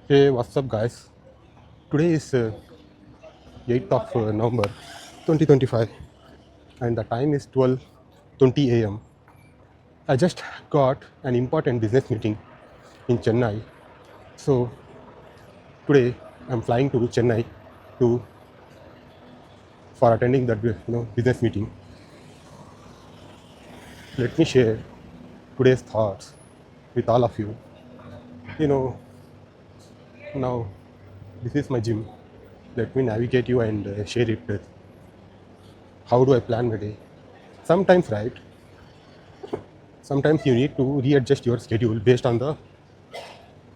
Hey, what's up, guys? Today is 8th of November 2025, and the time is 12:20 a.m. I just got an important business meeting in Chennai. So, today I'm flying to Chennai to for attending that business meeting. Let me share today's thoughts with all of you. You know, now this is my gym. Let me navigate you and share it. How do I plan my day? Sometimes, right? Sometimes you need to readjust your schedule based on the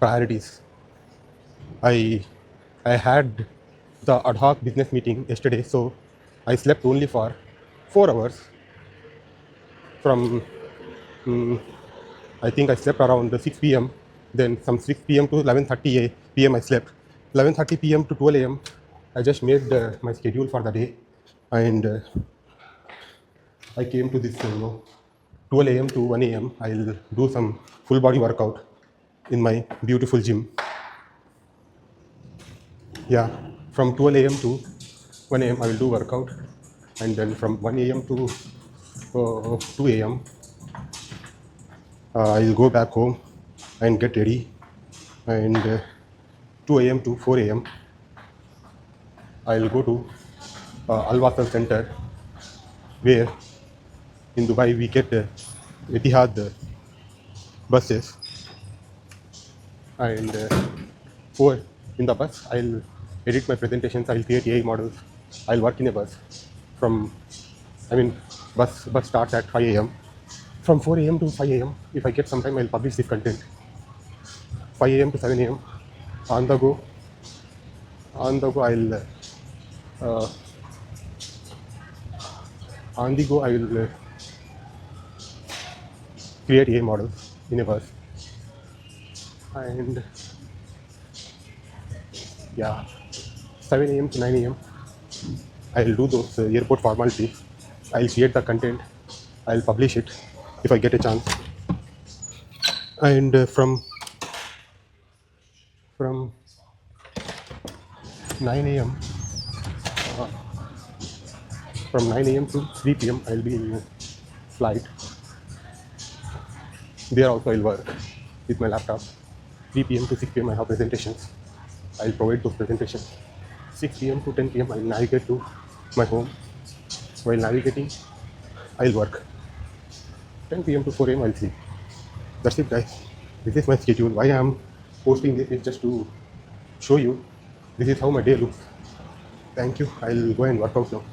priorities. I I had the ad hoc business meeting yesterday, so I slept only for 4 hours. From I think I slept around 6 p.m. Then from 6 p.m. to 11:30 p.m. I slept. 11:30 p.m. to 12 a.m. I just made my schedule for the day, and I came to this 12 a.m. to 1 a.m. I'll do some full body workout in my beautiful gym. Yeah, from 12 a.m. to 1 a.m. I will do workout, and then from 1 a.m. to 2 a.m. I'll go back home and get ready, and 2 a.m. to 4 a.m. I'll go to Al Wasl Center, where in Dubai we get Etihad buses, and for in the bus I'll edit my presentations, I'll create AI models, I'll work in a bus from I mean bus starts at 5 a.m. From 4 a.m. to 5 a.m. if I get some time I'll publish this content. 5 a.m. to 7 a.m. on the go I'll uh, on the go I will create AI models in a bus, and yeah, 7 a.m. to 9 a.m. I'll do those airport formalities. I'll create the content. I'll publish it if I get a chance. And from 9 a.m. from 9 a.m. to 3 p.m. I'll be in flight. There also I'll work with my laptop. 3 p.m. to 6 p.m. I have presentations. I'll provide those presentations. 6 p.m. to 10 p.m. I'll navigate to my home. While navigating, I'll work. 10 p.m. to 4 a.m. I'll sleep. That's it, guys. This is my schedule. Why I'm posting this is just to show you this is how my day looks. Thank you. I'll go and work out now.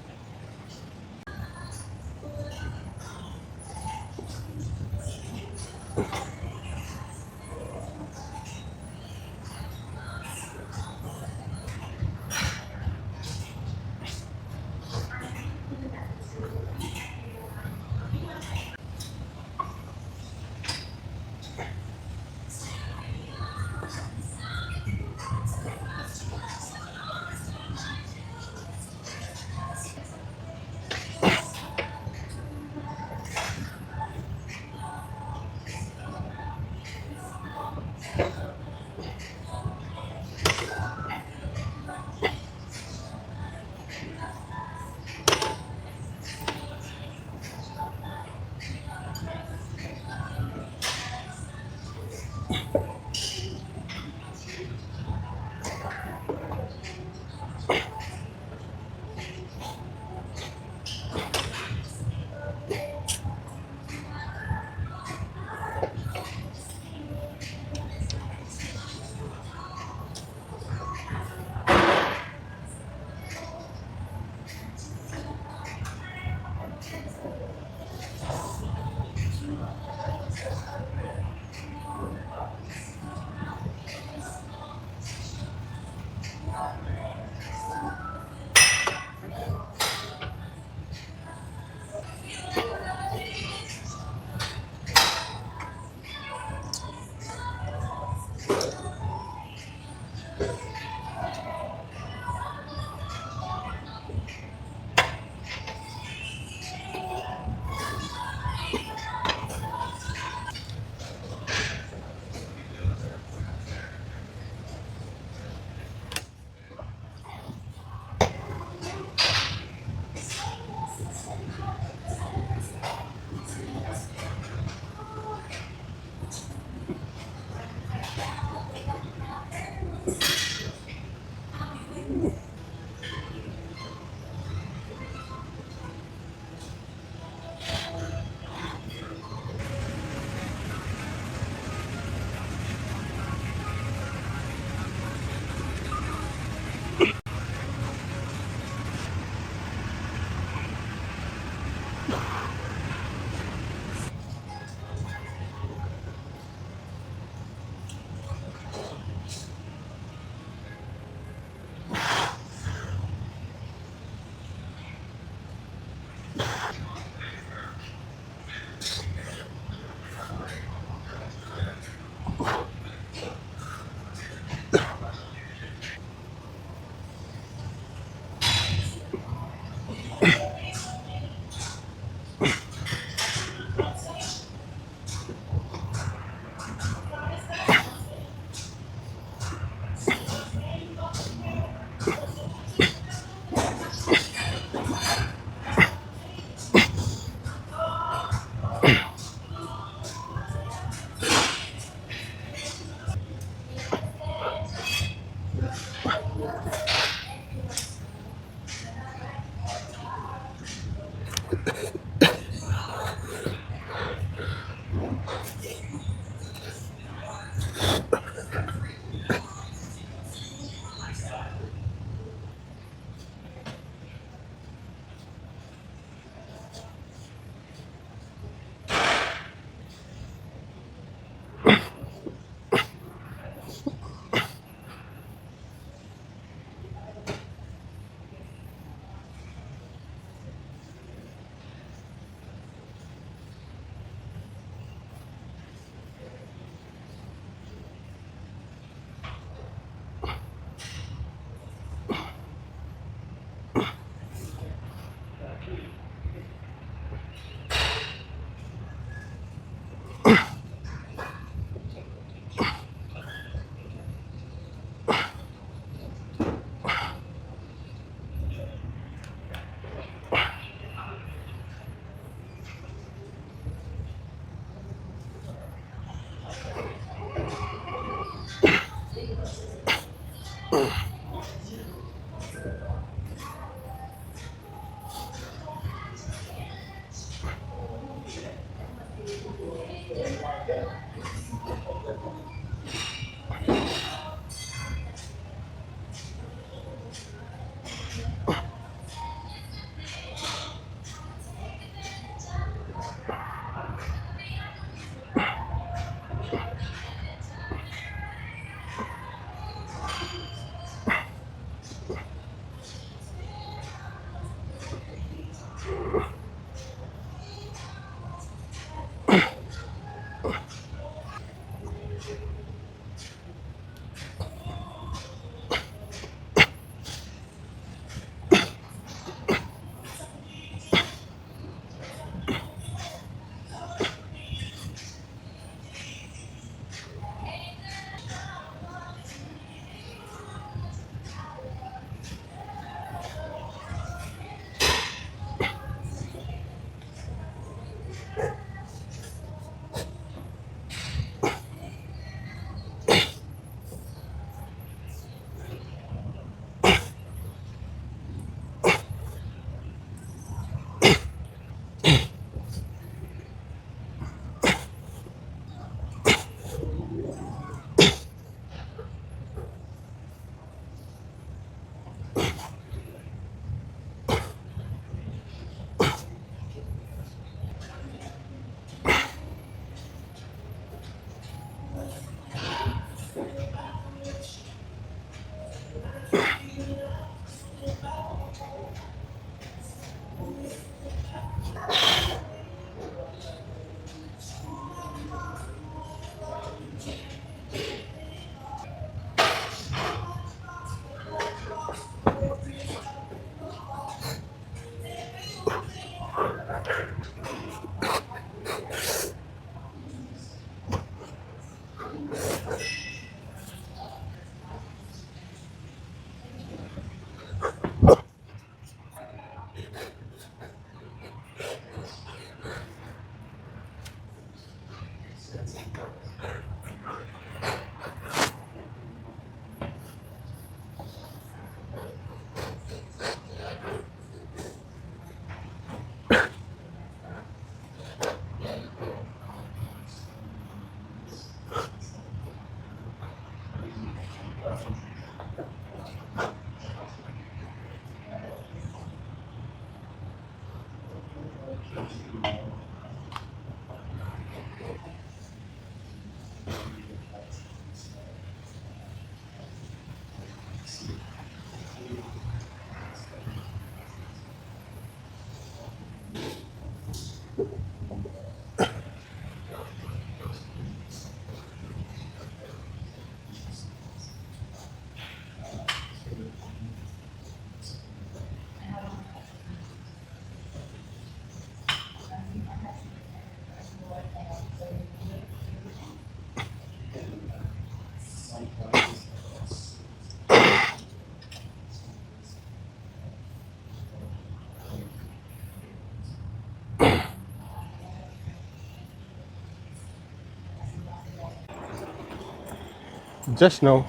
Just now,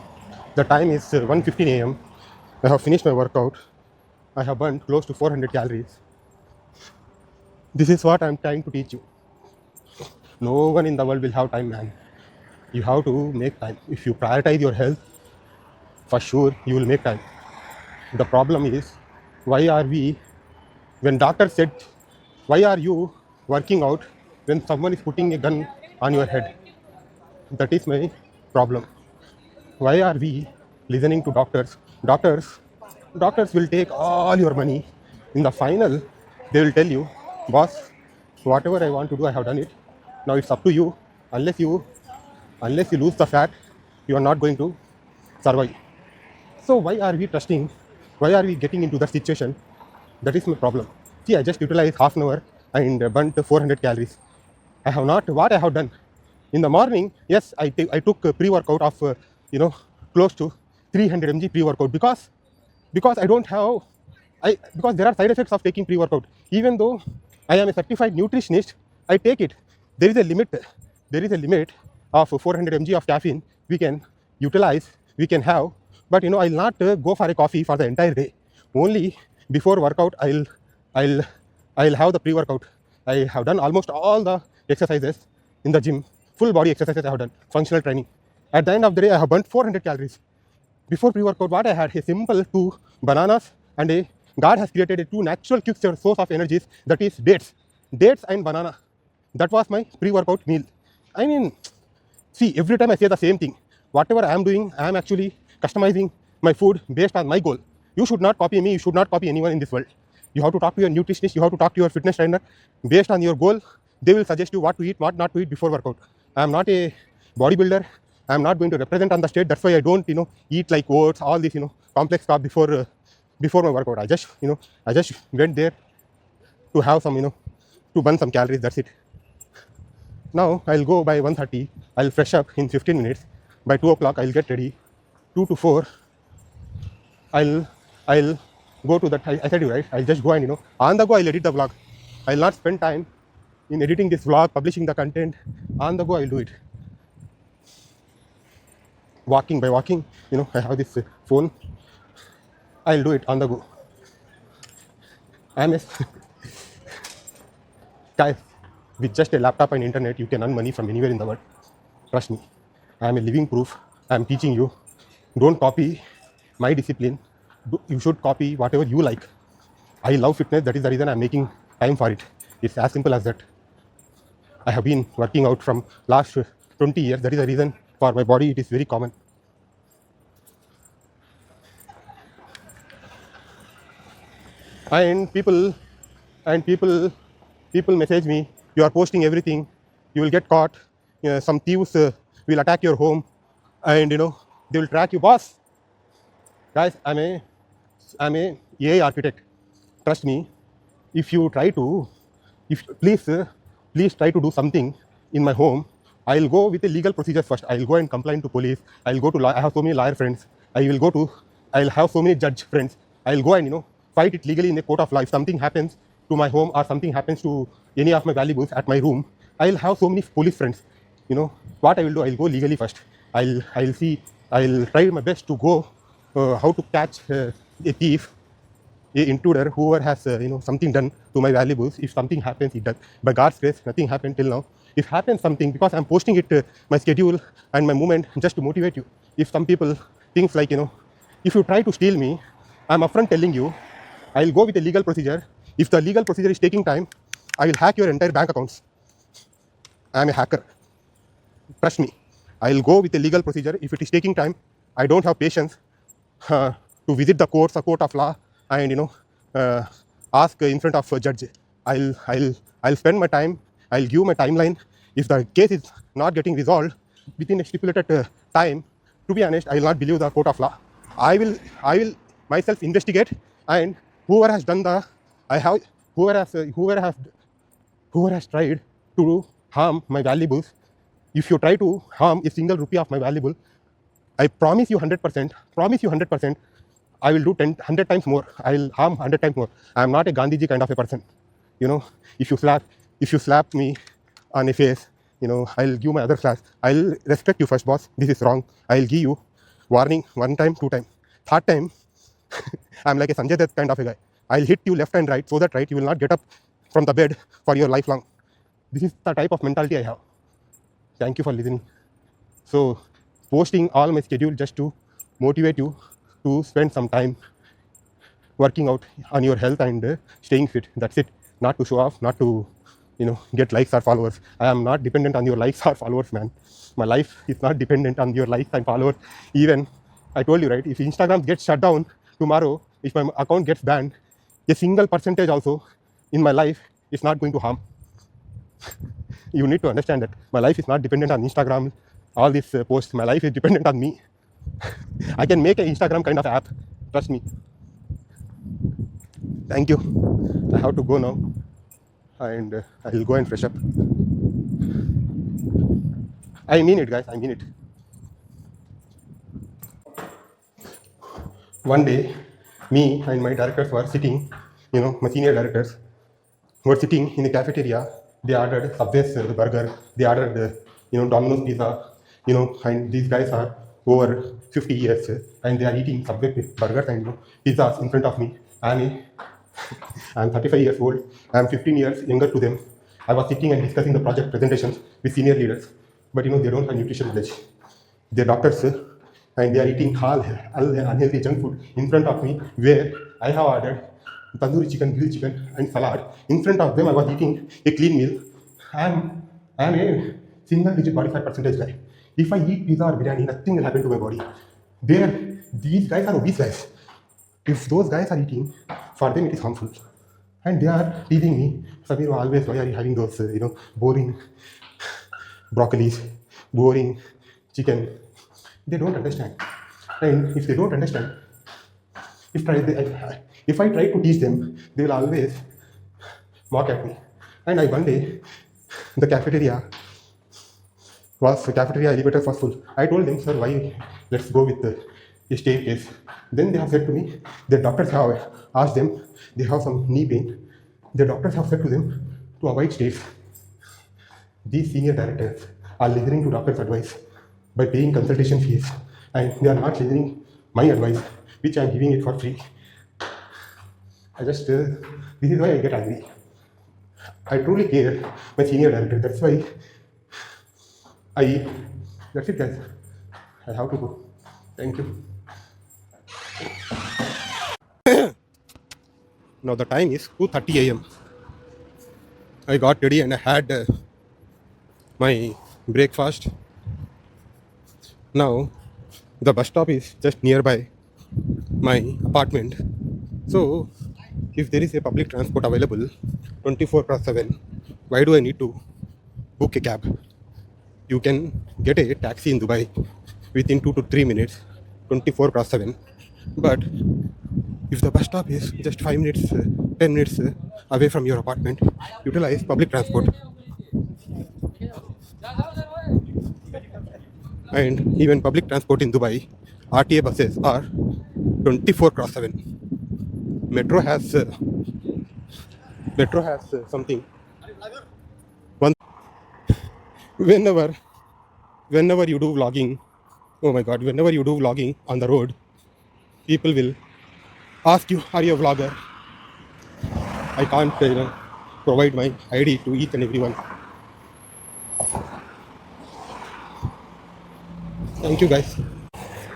the time is 1:15 a.m. I have finished my workout. I have burned close to 400 calories. This is what I'm trying to teach you. No one in the world will have time, man. You have to make time. If you prioritize your health, for sure you will make time. The problem is, why are we, when doctor said, why are you working out when someone is putting a gun on your head? That is my problem. Why are we listening to doctors? Doctors will take all your money. In the final, they will tell you, boss, whatever I want to do, I have done it. Now it's up to you. Unless you lose the fat, you are not going to survive. So why are we trusting? Why are we getting into that situation? That is my problem. See, I just utilized half an hour and burnt 400 calories. I have not, what I have done. In the morning, yes, I took a pre-workout of, close to 300 mg pre-workout because I don't have, because there are side effects of taking pre-workout. Even though I am a certified nutritionist, I take it. There is a limit. There is a limit of 400 mg of caffeine we can utilize, we can have But I'll not go for a coffee for the entire day. Only before workout, I'll I'll have the pre-workout. I have done almost all the exercises in the gym, full body exercises I have done, functional training. At the end of the day, I have burnt 400 calories. Before pre-workout, what I had, a simple 2 bananas and a God has created a 2 natural quick source of energies, that is dates and banana. That was my pre-workout meal. I mean, see, every time I say the same thing. Whatever I am doing, I am actually customizing my food based on my goal. You should not copy me. You should not copy anyone in this world. You have to talk to your nutritionist. You have to talk to your fitness trainer. Based on your goal, they will suggest you what to eat, what not to eat before workout. I am not a bodybuilder. I am not going to represent on the stage. That's why I don't, eat like oats, all this, complex stuff before my workout. I just went there to have some, to burn some calories. That's it. Now I'll go by 1:30. I'll fresh up in 15 minutes. By 2 o'clock, I'll get ready. 2 to 4, I'll go to that. I said you right. I'll just go and on the go I'll edit the vlog. I'll not spend time in editing this vlog, publishing the content. On the go I'll do it. Walking, I have this phone. I'll do it on the go. I'm a guys, with just a laptop and internet, you can earn money from anywhere in the world. Trust me. I am a living proof. I am teaching you. Don't copy my discipline. You should copy whatever you like. I love fitness. That is the reason I'm making time for it. It's as simple as that. I have been working out from last 20 years. That is the reason for my body. It is very common. And people message me, you are posting everything, you will get caught, some thieves will attack your home, and they will track you. Boss, guys, I'm a AI architect. Trust me. If you try to, please try to do something in my home, I'll go with the legal procedures first. I'll go and complain to police. I'll go to I have so many lawyer friends. I'll have so many judge friends. I'll go and fight it legally in the court of law. If something happens to my home or something happens to any of my valuables at my room, I'll have so many police friends. What I will do, I'll go legally first. I'll try my best to go how to catch a thief, a intruder, whoever has something done to my valuables. If something happens, it does. By God's grace, nothing happened till now. If happens something, because I'm posting it my schedule and my movement just to motivate you. If some people things like if you try to steal me, I'm upfront telling you, I'll go with a legal procedure. If the legal procedure is taking time, I will hack your entire bank accounts. I'm a hacker. Trust me. I'll go with a legal procedure. If it is taking time, I don't have patience to visit the court of law and ask in front of a judge. I'll spend my time. I'll give my timeline. If the case is not getting resolved within a stipulated time, to be honest, I will not believe the court of law. I will myself investigate, and whoever has done whoever has tried to harm my valuables, if you try to harm a single rupee of my valuable, I promise you 100%, I will do 100 times more. I'll harm 100 times more. I am not a Gandhiji kind of a person. If you slap me on a face, I'll give my other slaps. I'll respect you first, boss. This is wrong. I'll give you warning 1 time, 2 time. 3rd time, I'm like a Sanjay Dutt kind of a guy. I'll hit you left and right, so that you will not get up from the bed for your lifelong. This is the type of mentality I have. Thank you for listening. So, posting all my schedule just to motivate you to spend some time working out on your health and staying fit. That's it. Not to show off, not to get likes or followers. I am not dependent on your likes or followers, man. My life is not dependent on your likes and followers. Even I told you, right, if Instagram gets shut down tomorrow, if my account gets banned, a single percentage also in my life is not going to harm. You need to understand that my life is not dependent on Instagram, all these posts. My life is dependent on me. I can make an Instagram kind of app. Trust me. Thank you. I have to go now, and I will go and fresh up. I mean it, guys. I mean it. One day, me and my directors were sitting, my senior directors were sitting in the cafeteria. They ordered Subway's burger. They ordered, Domino's pizza. And these guys are over 50 years, and they are eating Subway burgers and pizzas in front of me. I'm 35 years old. I'm 15 years younger to them. I was sitting and discussing the project presentations with senior leaders, but they don't have nutrition knowledge. They're doctors, and they are eating all unhealthy junk food in front of me, where I have ordered tandoori chicken, grilled chicken, and salad. In front of them, I was eating a clean meal. I'm a single digit body fat percentage guy. If I eat pizza or biryani, nothing will happen to my body. These guys are obese guys. If those guys are eating, for them it is harmful. And they are teasing me, Samir, always, why are you having those, boring broccolis, boring chicken? They don't understand. And if they don't understand, if I try to teach them, they will always mock at me. And one day, the cafeteria elevator was full. I told them, sir, why let's go with the staircase. Then they have said to me, the doctors have asked them, they have some knee pain. The doctors have said to them to avoid stairs. These senior directors are listening to doctors' advice by paying consultation fees, and they are not listening my advice, which I am giving it for free. This is why I get angry. I truly care my senior director. That's it, guys. I have to go. Thank you. Now the time is 2:30 a.m. I got ready and I had my breakfast. Now the bus stop is just nearby my apartment. So if there is a public transport available 24/7, why do I need to book a cab? You can get a taxi in Dubai within 2 to 3 minutes, 24/7. But if the bus stop is just 5 minutes, 10 minutes away from your apartment, utilize public transport. And even public transport in Dubai, RTA buses are 24/7. Metro has something. One whenever you do vlogging, oh my God, whenever you do vlogging on the road, people will ask you, are you a vlogger? I can't provide my ID to each and everyone. Thank you, guys.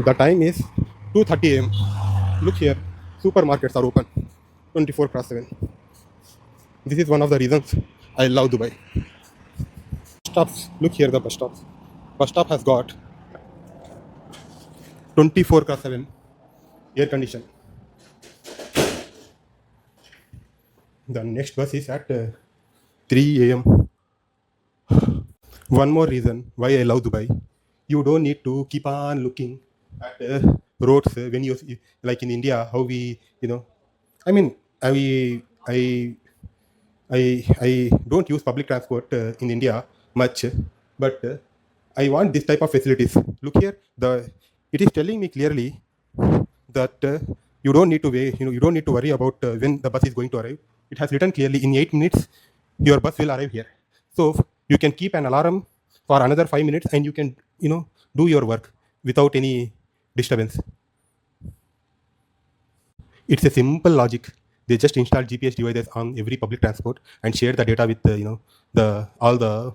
The time is 2:30 a.m. Look here, supermarkets are open 24/7. This is one of the reasons I love Dubai. Stops. Look here, the bus stops. Bus stop has got 24/7 air condition. The next bus is at 3 a.m. One more reason why I love Dubai. You don't need to keep on looking at roads when you, like in India, how we, I mean, I I don't use public transport in India much, but I want this type of facilities. Look here, it is telling me clearly that you don't need to wait. You don't need to worry about when the bus is going to arrive. It has written clearly in 8 minutes your bus will arrive here. So you can keep an alarm for another 5 minutes, and you can do your work without any disturbance. It's a simple logic. They just install GPS devices on every public transport and share the data with the all the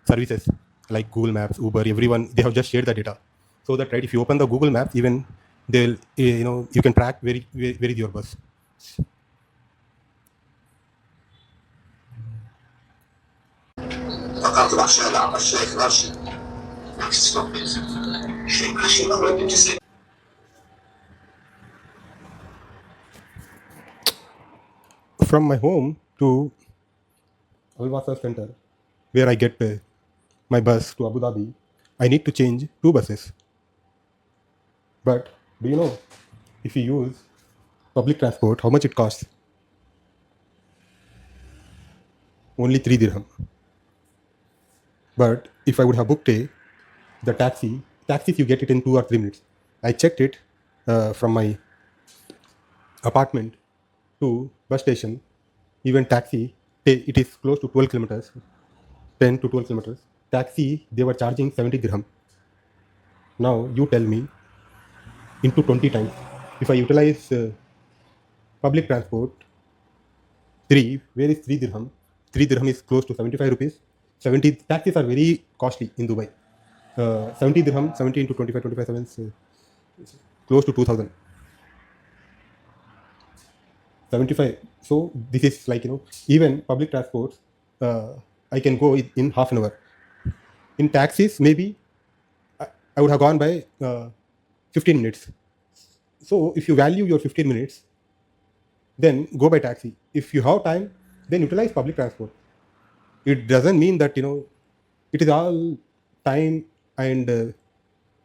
services like Google Maps, Uber, everyone. They have just shared the data, so that if you open the Google Maps, even they'll you can track where is your bus. From my home to Al Wasl Center, where I get my bus to Abu Dhabi, I need to change 2 buses. But do you know, if you use public transport, how much it costs? Only 3 dirham. But if I would have booked the taxis you get it in 2 or 3 minutes. I checked it from my apartment to bus station. Even taxi, it is close to 12 kilometers, 10 to 12 kilometers. Taxi, they were charging 70 dirham. Now you tell me into 20 times. If I utilize public transport, 3, where is 3 dirham? 3 dirham is close to 75 rupees. 70 taxes are very costly in Dubai. 70 dirham, 70 into 25, 25 sevens, close to 2000. 75. So this is like, even public transports, I can go in half an hour. In taxis, maybe I would have gone by 15 minutes. So if you value your 15 minutes, then go by taxi. If you have time, then utilize public transport. It doesn't mean that, it is all time and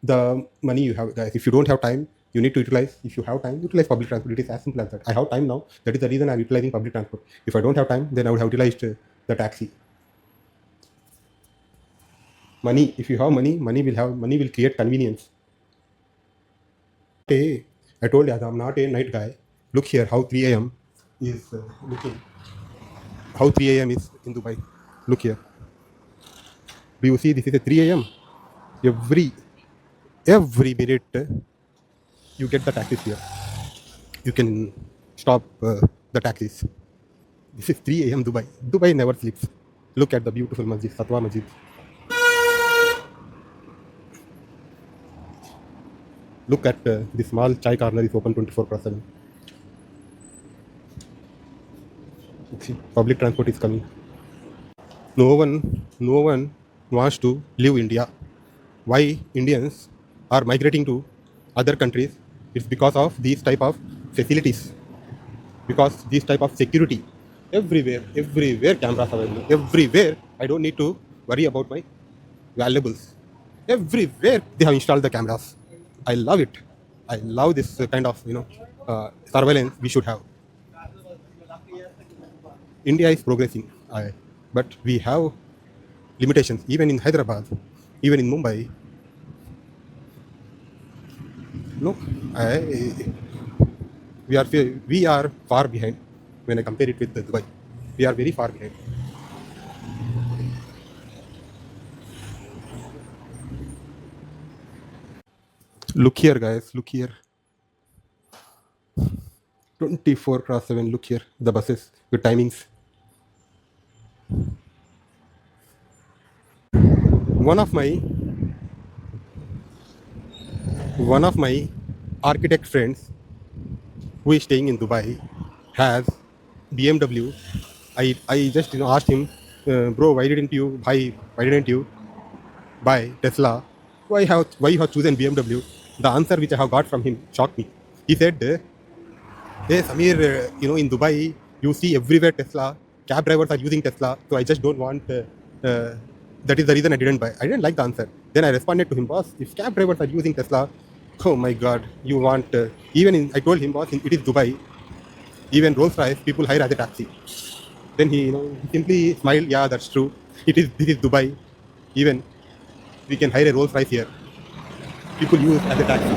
the money you have, guys. If you don't have time, you need to utilize. If you have time, utilize public transport. It is as simple as that. I have time now. That is the reason I'm utilizing public transport. If I don't have time, then I would have utilized the taxi. Money. If you have money, money will create convenience. Hey, I told you I'm not a night guy. Look here, how 3 a.m. is looking. How 3 a.m. is in Dubai. Look here. Do you see this is a 3 a.m.? Every minute you get the taxis here. You can stop the taxis. This is 3 a.m. Dubai. Dubai never sleeps. Look at the beautiful masjid, Satwa Masjid. Look at the small chai corner is open 24/7. See, public transport is coming. No one wants to leave India. Why Indians are migrating to other countries? It's because of these type of facilities, because this type of security. Everywhere cameras are available. Everywhere I don't need to worry about my valuables. Everywhere they have installed the cameras. I love it. I love this kind of surveillance we should have. India is progressing, but we have limitations. Even in Hyderabad, even in Mumbai, no, we are far behind when I compare it with Dubai. We are very far behind. Look here, guys. Look here. 24/7. Look here. The buses, the timings. One of my architect friends who is staying in Dubai has BMW. I just asked him, bro, why didn't you buy Tesla? Why you have chosen BMW? The answer which I have got from him shocked me. He said, hey Samir, in Dubai you see everywhere Tesla. Cab drivers are using Tesla, so I just don't want. That is the reason I didn't buy. I didn't like the answer. Then I responded to him, boss, if cab drivers are using Tesla, oh my God, you want I told him, boss, it is Dubai. Even Rolls Royce people hire as a taxi. Then he simply smiled. Yeah, that's true. This is Dubai. Even we can hire a Rolls Royce here. People use as a taxi.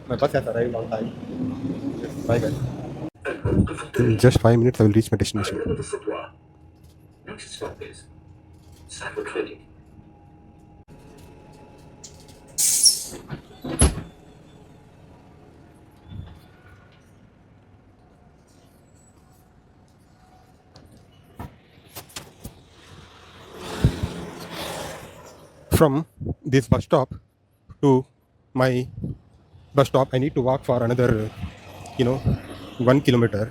My bus has arrived on time. Yes, bye guys. In just 5 minutes, I will reach my destination. Next stop is Safford Clinic. From this bus stop to my bus stop, I need to walk for another, 1 kilometer.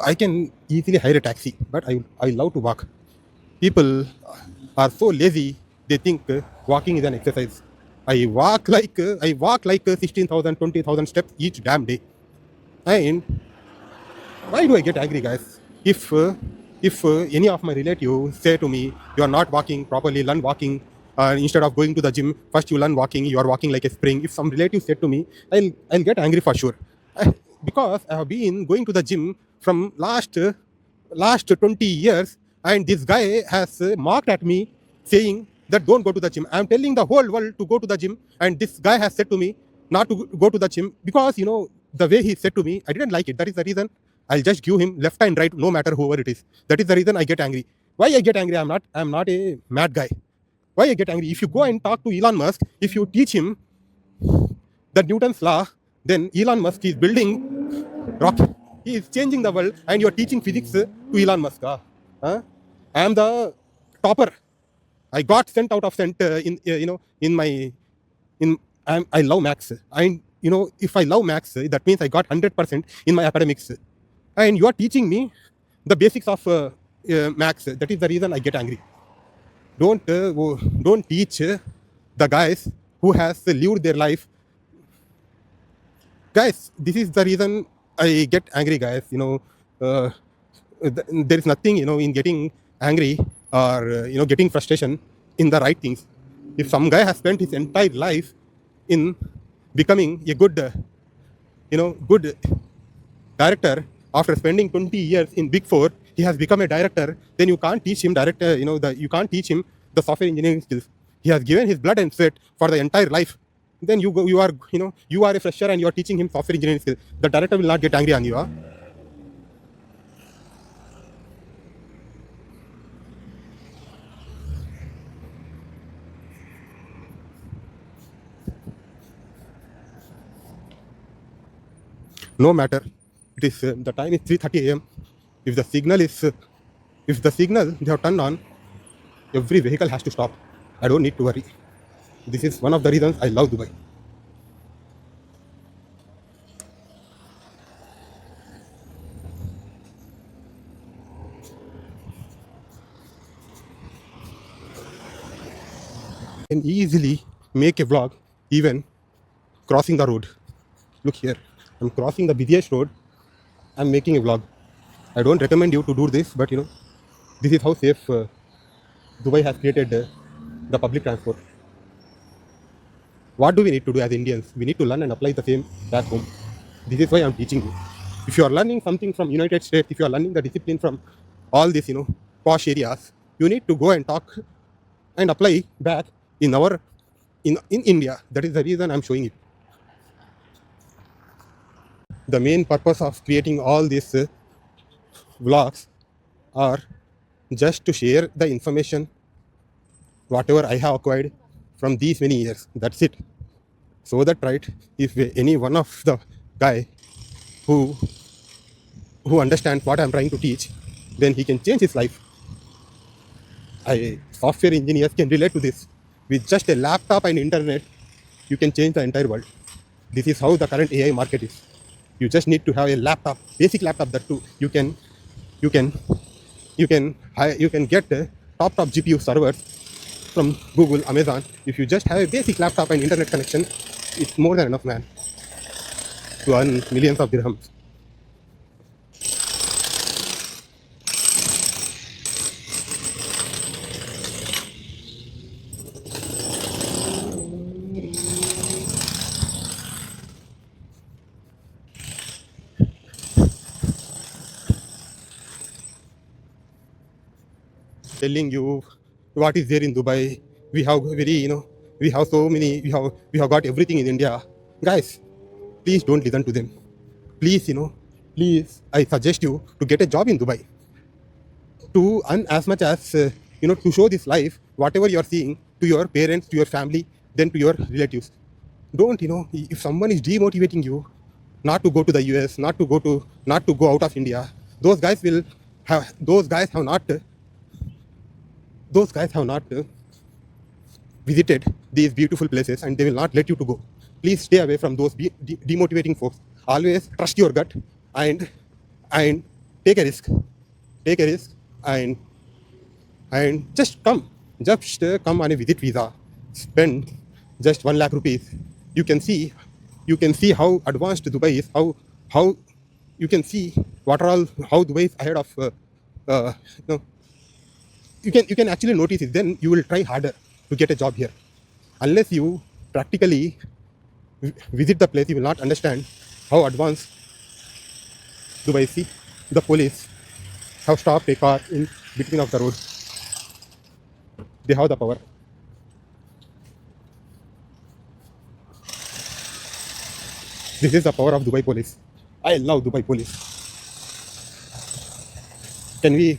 I can easily hire a taxi, but I love to walk. People are so lazy, they think walking is an exercise. I walk like 16,000, 20,000 steps each damn day. And why do I get angry, guys? If any of my relatives say to me, you are not walking properly, learn walking. Instead of going to the gym, first you learn walking. You are walking like a spring. If some relative said to me, I'll get angry for sure, because I have been going to the gym from last 20 years, and this guy has mocked at me, saying that don't go to the gym. I'm telling the whole world to go to the gym, and this guy has said to me not to go to the gym, because the way he said to me, I didn't like it. That is the reason I'll just give him left and right, no matter whoever it is. That is the reason I get angry. Why I get angry? I'm not a mad guy. Why I get angry? If you go and talk to Elon Musk, if you teach him the Newton's law, then Elon Musk is building rocket. He is changing the world, and you are teaching physics to Elon Musk. Huh? I am the topper. I got sent out of sent in in my in I love maths. And if I love maths, that means I got 100% in my academics. And you are teaching me the basics of maths. That is the reason I get angry. Don't teach the guys who has lived their life. Guys, this is the reason I get angry, guys. There is nothing in getting angry or getting frustration in the right things. If some guy has spent his entire life in becoming a good good director, after spending 20 years in Big Four, he has become a director, then you can't teach him you can't teach him the software engineering skills. He has given his blood and sweat for the entire life. Then you are a fresher and you are teaching him software engineering skills. The director will not get angry on you. Huh? No matter, it is the time is 3:30 a.m. If the signal they have turned on, every vehicle has to stop. I don't need to worry. This is one of the reasons I love Dubai. Can easily make a vlog even crossing the road. Look here, I'm crossing the busiest road. I'm making a vlog. I don't recommend you to do this, but this is how safe Dubai has created the public transport. What do we need to do as Indians? We need to learn and apply the same back home. This is why I'm teaching you. If you are learning something from United States, if you are learning the discipline from all these posh areas, you need to go and talk and apply back in India. That is the reason I'm showing it. The main purpose of creating all these vlogs are just to share the information whatever I have acquired from these many years. That's it. So that if any one of the guy who understands what I'm trying to teach, then he can change his life. Software engineers can relate to this. With just a laptop and internet, you can change the entire world. This is how the current AI market is. You just need to have a laptop, basic laptop. That too, you can get top GPU servers from Google, Amazon. If you just have a basic laptop and internet connection, it's more than enough, man, to earn millions of dirhams. Telling you what is there in Dubai. We have we have so many, we have got everything in India. Guys, please don't listen to them. Please, please, I suggest you to get a job in Dubai. To earn as much as, to show this life, whatever you are seeing, to your parents, to your family, then to your relatives. Don't, if someone is demotivating you, not to go to the US, not to go out of India, those guys have not visited these beautiful places, and they will not let you to go. Please stay away from those demotivating folks. Always trust your gut and take a risk. And just come on a visit visa. Spend just 1 lakh rupees. You can see how advanced Dubai is. How you can see how Dubai is ahead of. You can actually notice it. Then you will try harder to get a job here. Unless you practically visit the place, you will not understand how advanced Dubai is. See, the police have stopped a car in between of the road. They have the power. This is the power of Dubai police. I love Dubai police. Can we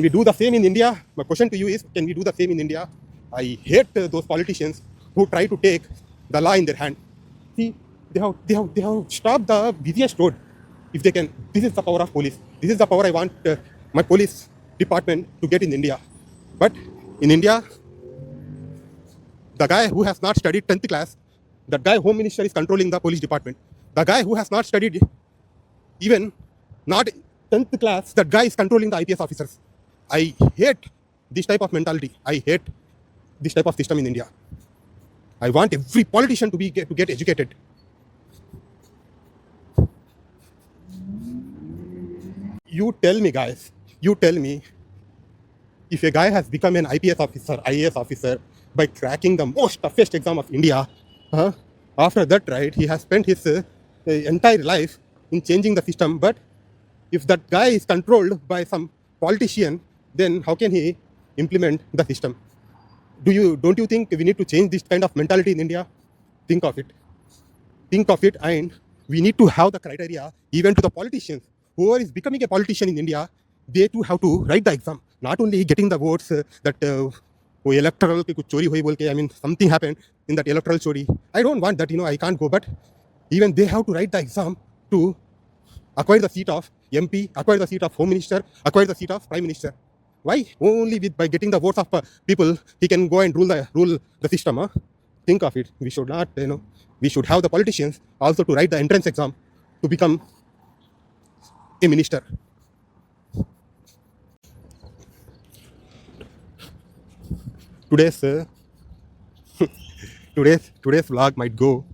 do the same in India? My question to you is, can we do the same in India? I hate those politicians who try to take the law in their hand. See, they have stopped the busiest road if they can. This is the power of police. This is the power I want my police department to get in India. But in India, the guy who has not studied 10th class, that guy home minister is controlling the police department. The guy who has not studied even not 10th class, that guy is controlling the IPS officers. I hate this type of mentality. I hate this type of system in India. I want every politician to get educated. You tell me, guys. You tell me, if a guy has become an IPS officer, IAS officer by cracking the most toughest exam of India, after that, right, he has spent his entire life in changing the system. But if that guy is controlled by some politician, then how can he implement the system? Don't you think we need to change this kind of mentality in India? Think of it. Think of it, and we need to have the criteria even to the politicians. Whoever is becoming a politician in India, they too have to write the exam. Not only getting the votes that electoral ke kuch chori hui bol ke, I mean, something happened in that electoral chori. I don't want that, I can't go. But even they have to write the exam to acquire the seat of MP, acquire the seat of Home Minister, acquire the seat of Prime Minister. Why? Only by getting the votes of people, he can go and rule the system. Huh? Think of it. We should not, we should have the politicians also to write the entrance exam to become a minister. Today's today's vlog might go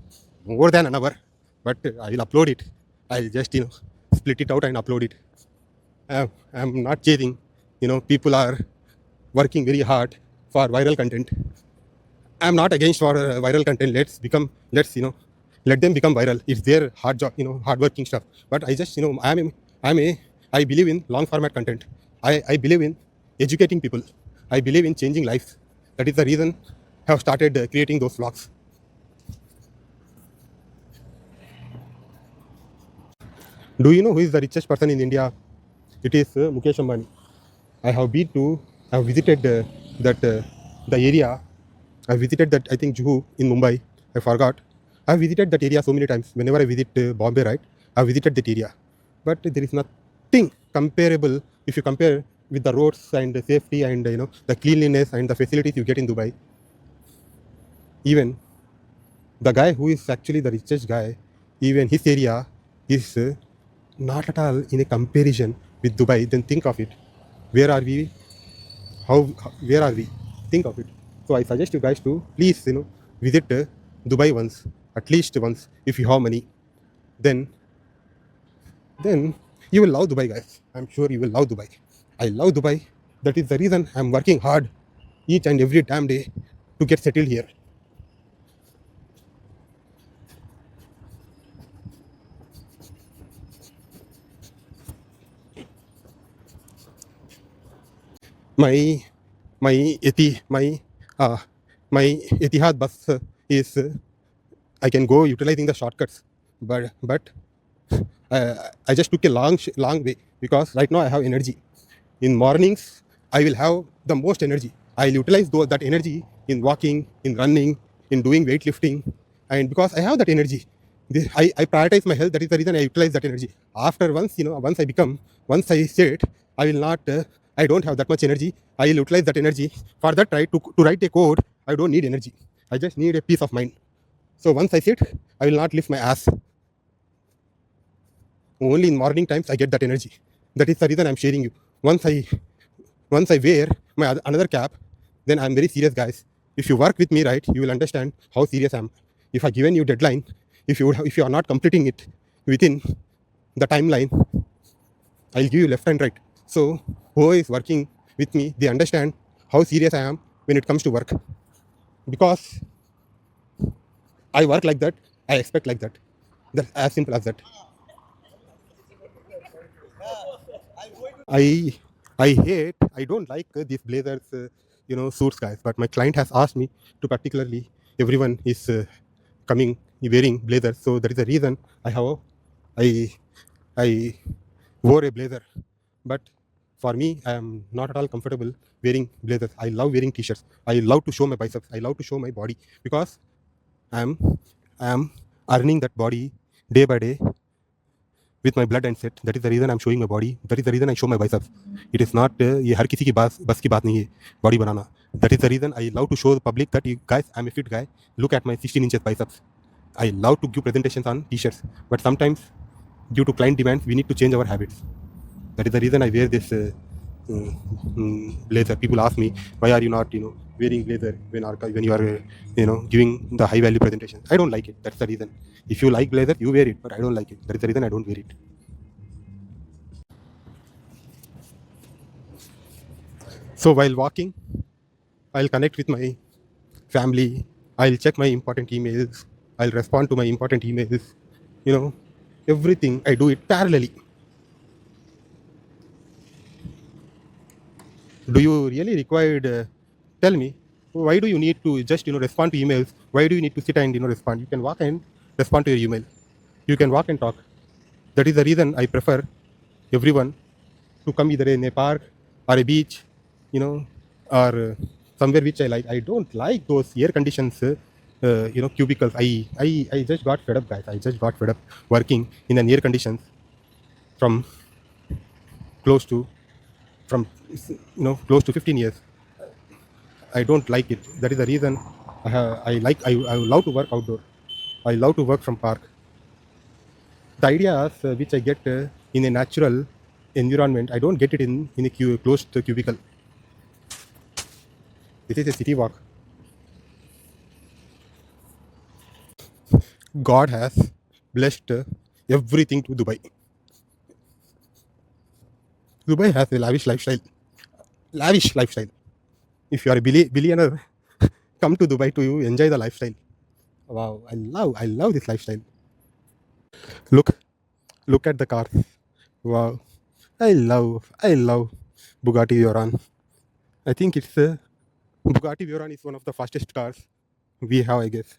more than an hour, but I will upload it. I'll just split it out and upload it. I'm not chasing. People are working very hard for viral content. I'm not against for viral content. Let them become viral. It's their hard job, hard working stuff. But I just, I believe in long format content. I believe in educating people. I believe in changing lives. That is the reason I have started creating those vlogs. Do you know who is the richest person in India? It is Mukesh Ambani. I have visited the area. I visited that, I think, Juhu in Mumbai. I forgot. I visited that area so many times. Whenever I visit Bombay, right, I visited that area. But there is nothing comparable if you compare with the roads and the safety and the cleanliness and the facilities you get in Dubai. Even the guy who is actually the richest guy, even his area is not at all in a comparison with Dubai. Then think of it. Where are we? Where are we? Think of it. So I suggest you guys to please, visit Dubai once, at least once, if you have money. Then you will love Dubai, guys. I'm sure you will love Dubai. I love Dubai. That is the reason I'm working hard each and every damn day to get settled here. My uh, my Etihad bus is I can go utilizing the shortcuts, but I just took a long way because right now I have energy. In mornings I will have the most energy. I'll utilize that energy in walking, in running, in doing weightlifting, and because I have that energy, I prioritize my health. That is the reason I utilize that energy. After once I sit, I will not. I don't have that much energy. I will utilize that energy for that. Right, to write a code, I don't need energy. I just need a peace of mind. So once I sit, I will not lift my ass. Only in morning times I get that energy. That is the reason I'm sharing you. Once I wear my another cap, then I'm very serious, guys. If you work with me, right, you will understand how serious I am. If I given you deadline, if you are not completing it within the timeline, I'll give you left and right. So whoever is working with me, they understand how serious I am when it comes to work. Because I work like that, I expect like that. That's as simple as that. I don't like these blazers, suits, guys. But my client has asked me to particularly, everyone is coming wearing blazers. So that is the reason I wore a blazer. But For me, I am not at all comfortable wearing blazers. I love wearing t-shirts. I love to show my biceps. I love to show my body because I am earning that body day by day with my blood and sweat. That is the reason I'm showing my body. That is the reason I show my biceps. It is not ये हर किसी की बस की बात नहीं है body banana. That is the reason I love to show the public that you guys, I'm a fit guy. Look at my 16 inches biceps. I love to give presentations on t-shirts, but sometimes due to client demands, we need to change our habits. That is the reason I wear this blazer. People ask me, why are you not, wearing blazer when you are, giving the high value presentation? I don't like it. That's the reason. If you like blazer, you wear it, but I don't like it. That is the reason I don't wear it. So while walking, I'll connect with my family. I'll check my important emails. I'll respond to my important emails. Everything I do it parallelly. Do you really required? Tell me, why do you need to just respond to emails? Why do you need to sit and respond? You can walk and respond to your email. You can walk and talk. That is the reason I prefer everyone to come either in a park or a beach, or somewhere which I like. I don't like those air conditions, cubicles. I just got fed up, guys. I just got fed up working in an air conditions from close to 15 years. I don't like it. That is the reason I love to work outdoor. I love to work from park. The ideas which I get in a natural environment, I don't get it in a closed cubicle. This is a city walk. God has blessed everything to Dubai. Dubai has a lavish lifestyle. Lavish lifestyle. If you are a billionaire, come to Dubai to enjoy the lifestyle. Wow, I love this lifestyle. Look at the cars. Wow, I love Bugatti Veyron. I think it's Bugatti Veyron is one of the fastest cars we have, I guess.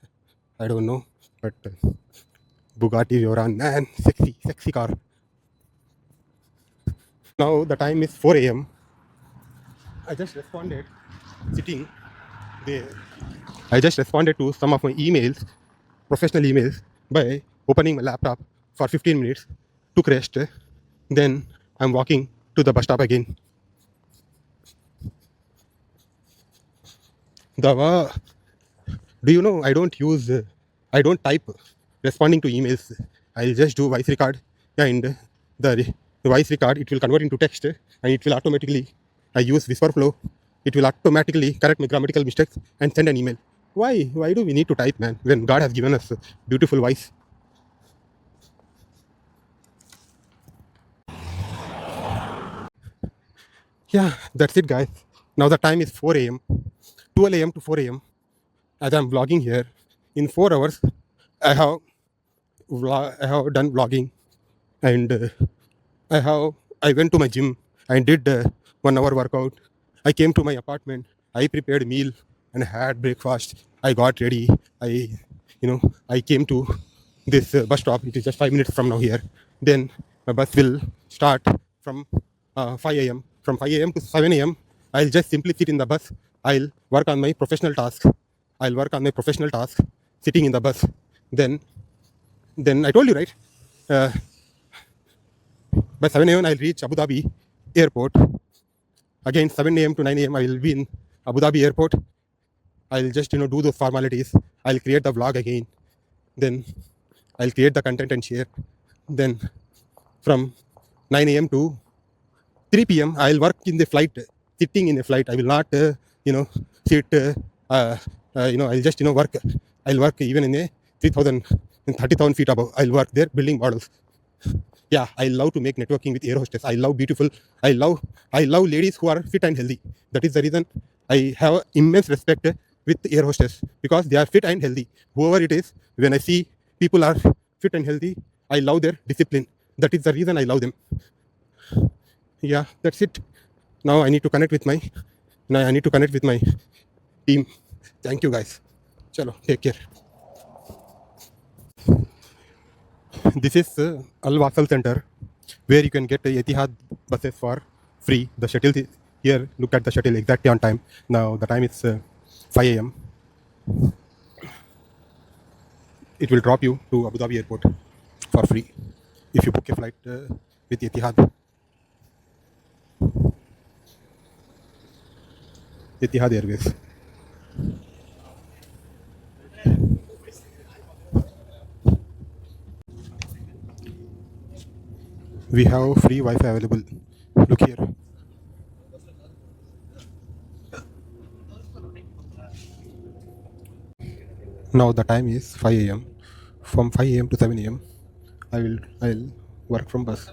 I don't know, but Bugatti Veyron, man, sexy car. Now the time is 4 a.m. I just responded sitting there. I just responded to some of my emails, professional emails, by opening my laptop for 15 minutes, took rest, then I'm walking to the bus stop again. Do you know I don't type responding to emails. I'll just do voice record, and the voice record, it will convert into text, and it will automatically, I use Whisperflow, it will automatically correct my grammatical mistakes and send an email. Why do we need to type, man, when God has given us a beautiful voice? Yeah, that's it, guys. Now the time is 4 a.m. 12 a.m. to 4 a.m. As I'm vlogging here. In 4 hours, I have done vlogging, and I went to my gym and did 1 hour workout. I came to my apartment. I prepared a meal and had breakfast. I got ready. I came to this bus stop. It is just 5 minutes from now here. Then my bus will start from 5 a.m. From 5 a.m. to 7 a.m. I'll just simply sit in the bus. I'll work on my professional task. Sitting in the bus. Then I told you, right? By 7 a.m. I'll reach Abu Dhabi airport. Again, 7 a.m. to 9 a.m. I will be in Abu Dhabi airport. I'll just do those formalities. I'll create the vlog again. Then I'll create the content and share. Then from 9 a.m. to 3 p.m. I'll work in the flight, sitting in a flight. I will not, sit. I'll just work. I'll work even in a 30,000 feet above. I'll work there building models. Yeah, I love to make networking with air hostess. I love ladies who are fit and healthy. That is the reason I have immense respect with air hostess, because they are fit and healthy. Whoever it is, when I see people are fit and healthy, I love their discipline. That is the reason I love them. Yeah, that's it. Now I need to connect with my team. Thank you, guys. Chalo, take care. This is Al Wasal Center, where you can get Etihad buses for free. The shuttle here, look at the shuttle exactly on time. Now the time is 5 a.m. It will drop you to Abu Dhabi airport for free if you book a flight with Etihad Airways. We have free Wi-Fi available. Look here. Now the time is 5 a.m. From 5 a.m. to 7 a.m. I'll work from bus.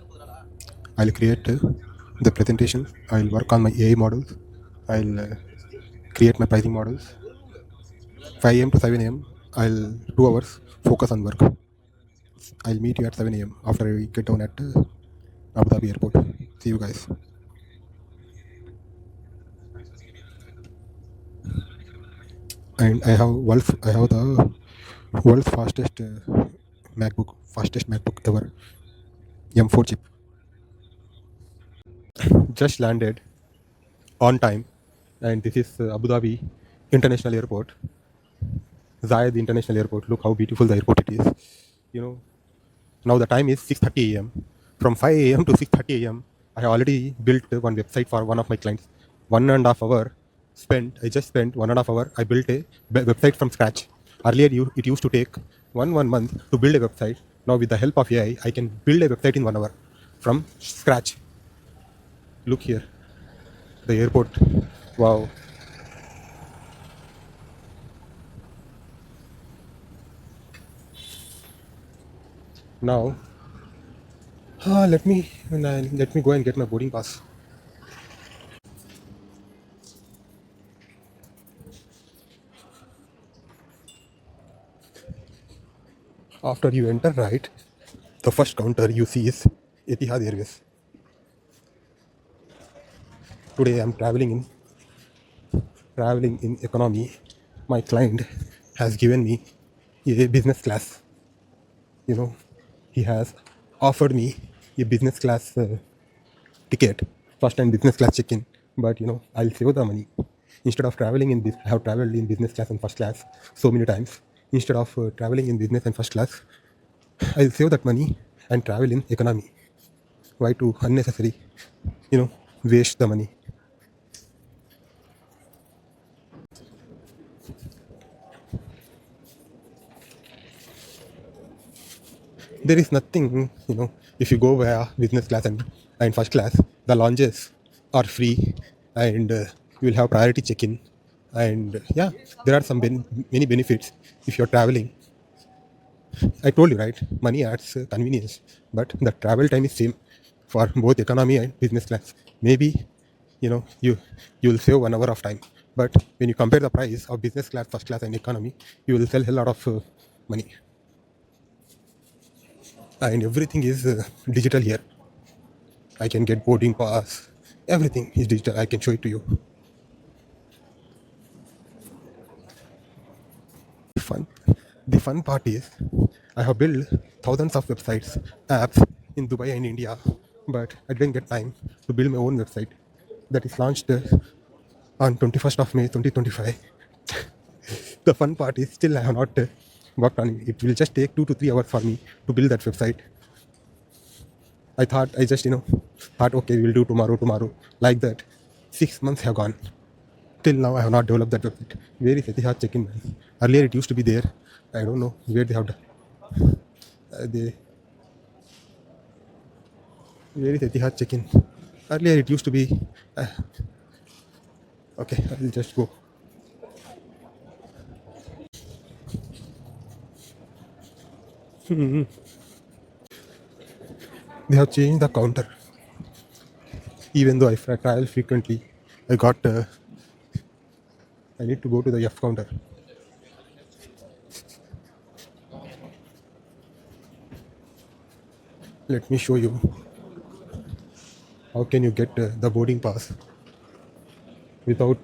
I'll create the presentation. I'll work on my AI models. I'll create my pricing models. 5 a.m. to 7 a.m. I'll 2 hours focus on work. I'll meet you at 7 a.m. after I get down at Abu Dhabi airport. See you guys. And I have the world's fastest MacBook ever, M4 chip. Just landed on time, and this is Abu Dhabi International Airport, Zayed International Airport. Look how beautiful the airport it is. You know, now the time is 6:30 a.m. From 5 a.m. to 6:30 a.m. I have already built one website for one of my clients. 1.5 hour spent. I just spent 1.5 hour. I built a website from scratch. Earlier, it used to take one month to build a website. Now with the help of AI, I can build a website in 1 hour from scratch. Look here, the airport. Wow. Now, let me go and get my boarding pass. After you enter, right, the first counter you see is Etihad Airways. Today I'm traveling in economy. My client has given me a business class. You know, he has offered me a business class ticket, first time business class check-in. But I'll save the money. Instead of traveling in this, I have traveled in business class and first class so many times. Instead of traveling in business and first class, I'll save that money and travel in economy. Why to unnecessary, waste the money? There is nothing, if you go via business class and first class, the lounges are free, and you will have priority check-in. And yeah, there are many benefits if you're traveling. I told you, right? Money adds convenience, but the travel time is same for both economy and business class. Maybe you will save 1 hour of time, but when you compare the price of business class, first class, and economy, you will sell a lot of money. And everything is digital here. I can get boarding pass. Everything is digital. I can show it to you. Fun. The fun part is I have built thousands of websites, apps in Dubai and India, but I didn't get time to build my own website that is launched on 21st of May 2025. The fun part is still I have not worked on it. It will just take 2 to 3 hours for me to build that website. I just thought, okay, we'll do tomorrow, like that. 6 months have gone. Till now, I have not developed that website. Where is Etihad check-in? Earlier, it used to be there. I don't know where they have done. Where is Etihad check-in? Earlier, it used to be. Okay, I'll just go. They have changed the counter. Even though I travel frequently, I need to go to the F counter. Let me show you how can you get the boarding pass without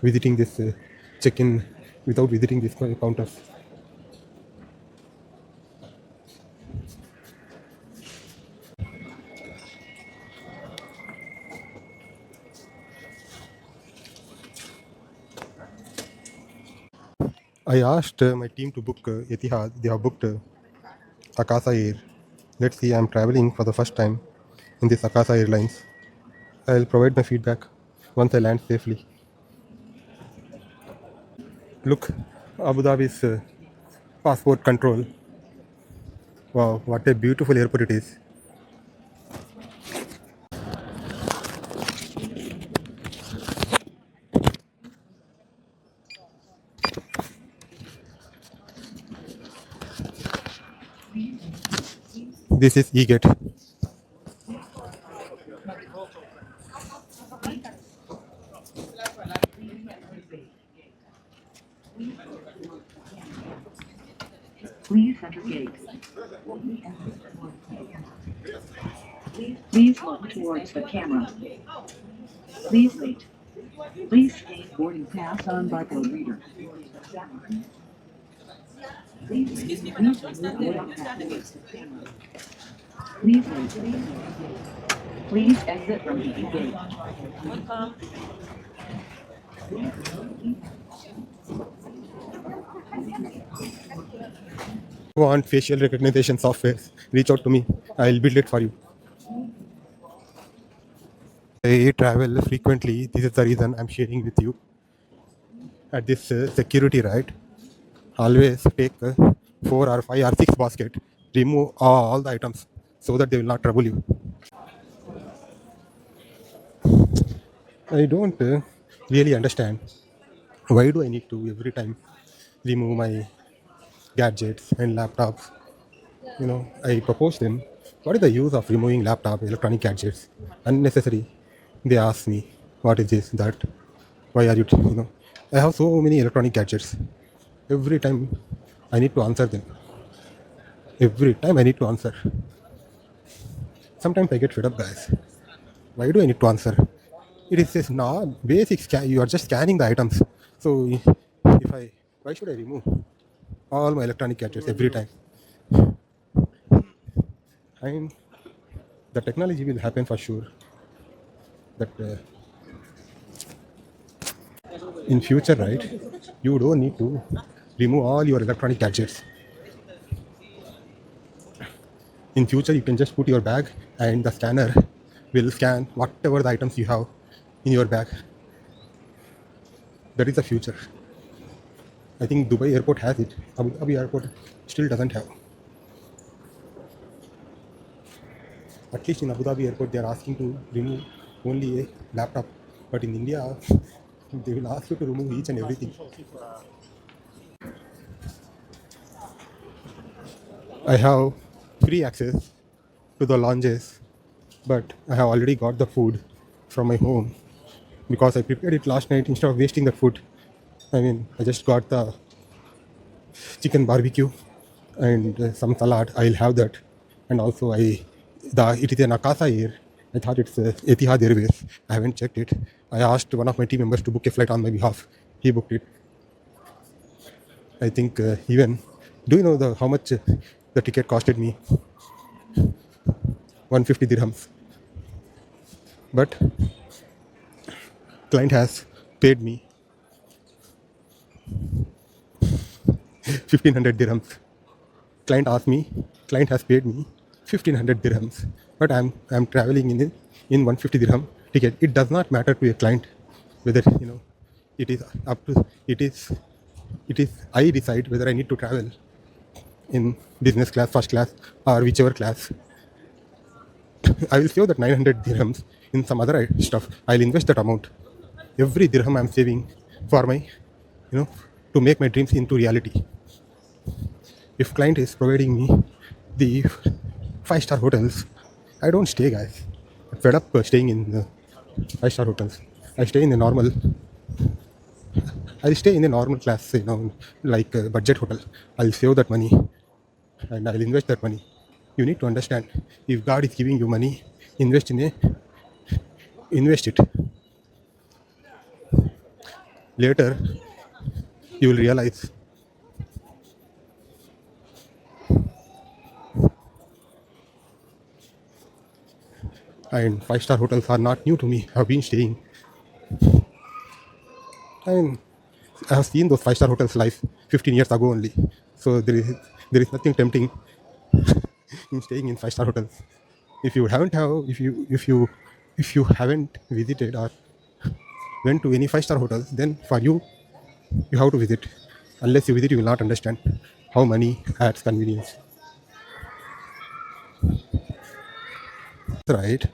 visiting this check-in, without visiting this counter. I asked my team to book Etihad. They have booked Akasa Air. Let's see, I'm traveling for the first time in this Akasa Airlines. I'll provide my feedback once I land safely. Look, Abu Dhabi's passport control. Wow, what a beautiful airport it is. This is E-Gate. Please enter gate. Please look towards the camera. Please wait. Please scan boarding pass on barcode reader. Please wait. Please remove boarding pass. Please wait. Please exit from the gate. Want facial recognition software? Reach out to me. I'll build it for you. I travel frequently. This is the reason I'm sharing with you. At this security ride, always take 4 or 5 or 6 basket. Remove all the items so that they will not trouble you. I don't really understand why do I need to every time remove my gadgets and laptops. I propose them. What is the use of removing laptop, electronic gadgets? Unnecessary. They ask me, what is this, that? Why are you? I have so many electronic gadgets. Every time I need to answer them. Every time I need to answer. Sometimes I get fed up, guys. Why do I need to answer? It is just not basic scan. You are just scanning the items. So why should I remove all my electronic gadgets every time? And the technology will happen for sure. That in future, right? You don't need to remove all your electronic gadgets. In future, you can just put your bag and the scanner will scan whatever the items you have in your bag. That is the future. I think Dubai airport has it. Abu Dhabi airport still doesn't have. At least in Abu Dhabi airport, they are asking to remove only a laptop. But in India, they will ask you to remove each and everything. I have free access to the lounges, but I have already got the food from my home because I prepared it last night. Instead of wasting the food, I just got the chicken barbecue and some salad. I'll have that, and also it is an Akasa Air. I thought it's Etihad Airways. I haven't checked it. I asked one of my team members to book a flight on my behalf. He booked it. I think even. Do you know how much the ticket costed me? 150 dirhams. But client has paid me 1500 dirhams. Client asked me, client has paid me 1500 dirhams. But I'm traveling in 150 dirham ticket. It does not matter to a client whether it is up to it is I decide whether I need to travel in business class, first class, or whichever class. I will save that 900 dirhams in some other stuff. I'll invest that amount. Every dirham I'm saving for my, to make my dreams into reality. If client is providing me the 5-star hotels, I don't stay, guys. I'm fed up staying in the 5-star hotels. I stay in the normal. I'll stay in a normal class, like a budget hotel. I'll save that money and I'll invest that money. You need to understand, if God is giving you money, invest it. Later, you will realize and 5-star hotels are not new to me. I've been staying. I have seen those 5-star hotels live. 15 years ago only. So there is nothing tempting in staying in five-star hotels. If you haven't have if you haven't visited or went to any five-star hotels, then for you you have to visit. Unless you visit, you will not understand how money adds convenience. Right,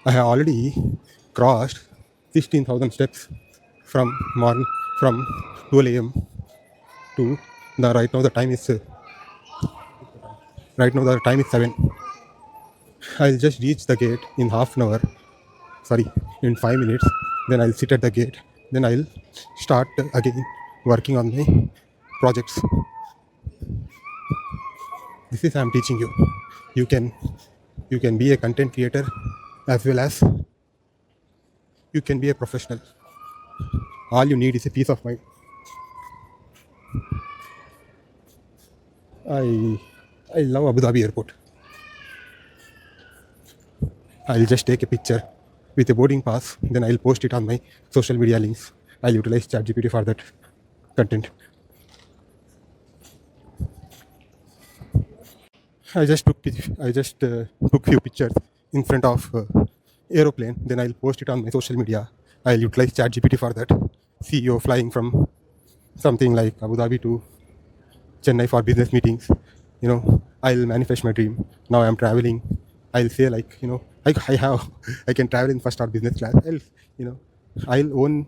I have already crossed 16,000 steps from morning from 12 a.m. to the right now the time is 7. I'll just reach the gate in half an hour. Sorry, in 5 minutes. Then I'll sit at the gate. Then I'll start again working on my projects. This is I'm teaching you. You can be a content creator as well as you can be a professional. All you need is a peace of mind. I love Abu Dhabi airport. I'll just take a picture with a boarding pass, then I'll post it on my social media links. I'll utilize ChatGPT for that content. I just took few pictures in front of aeroplane, then I'll post it on my social media. I'll utilize ChatGPT for that. CEO flying from something like Abu Dhabi to Chennai for business meetings. I'll manifest my dream. Now I'm traveling. I'll say like, I can travel in first or business class. I'll own.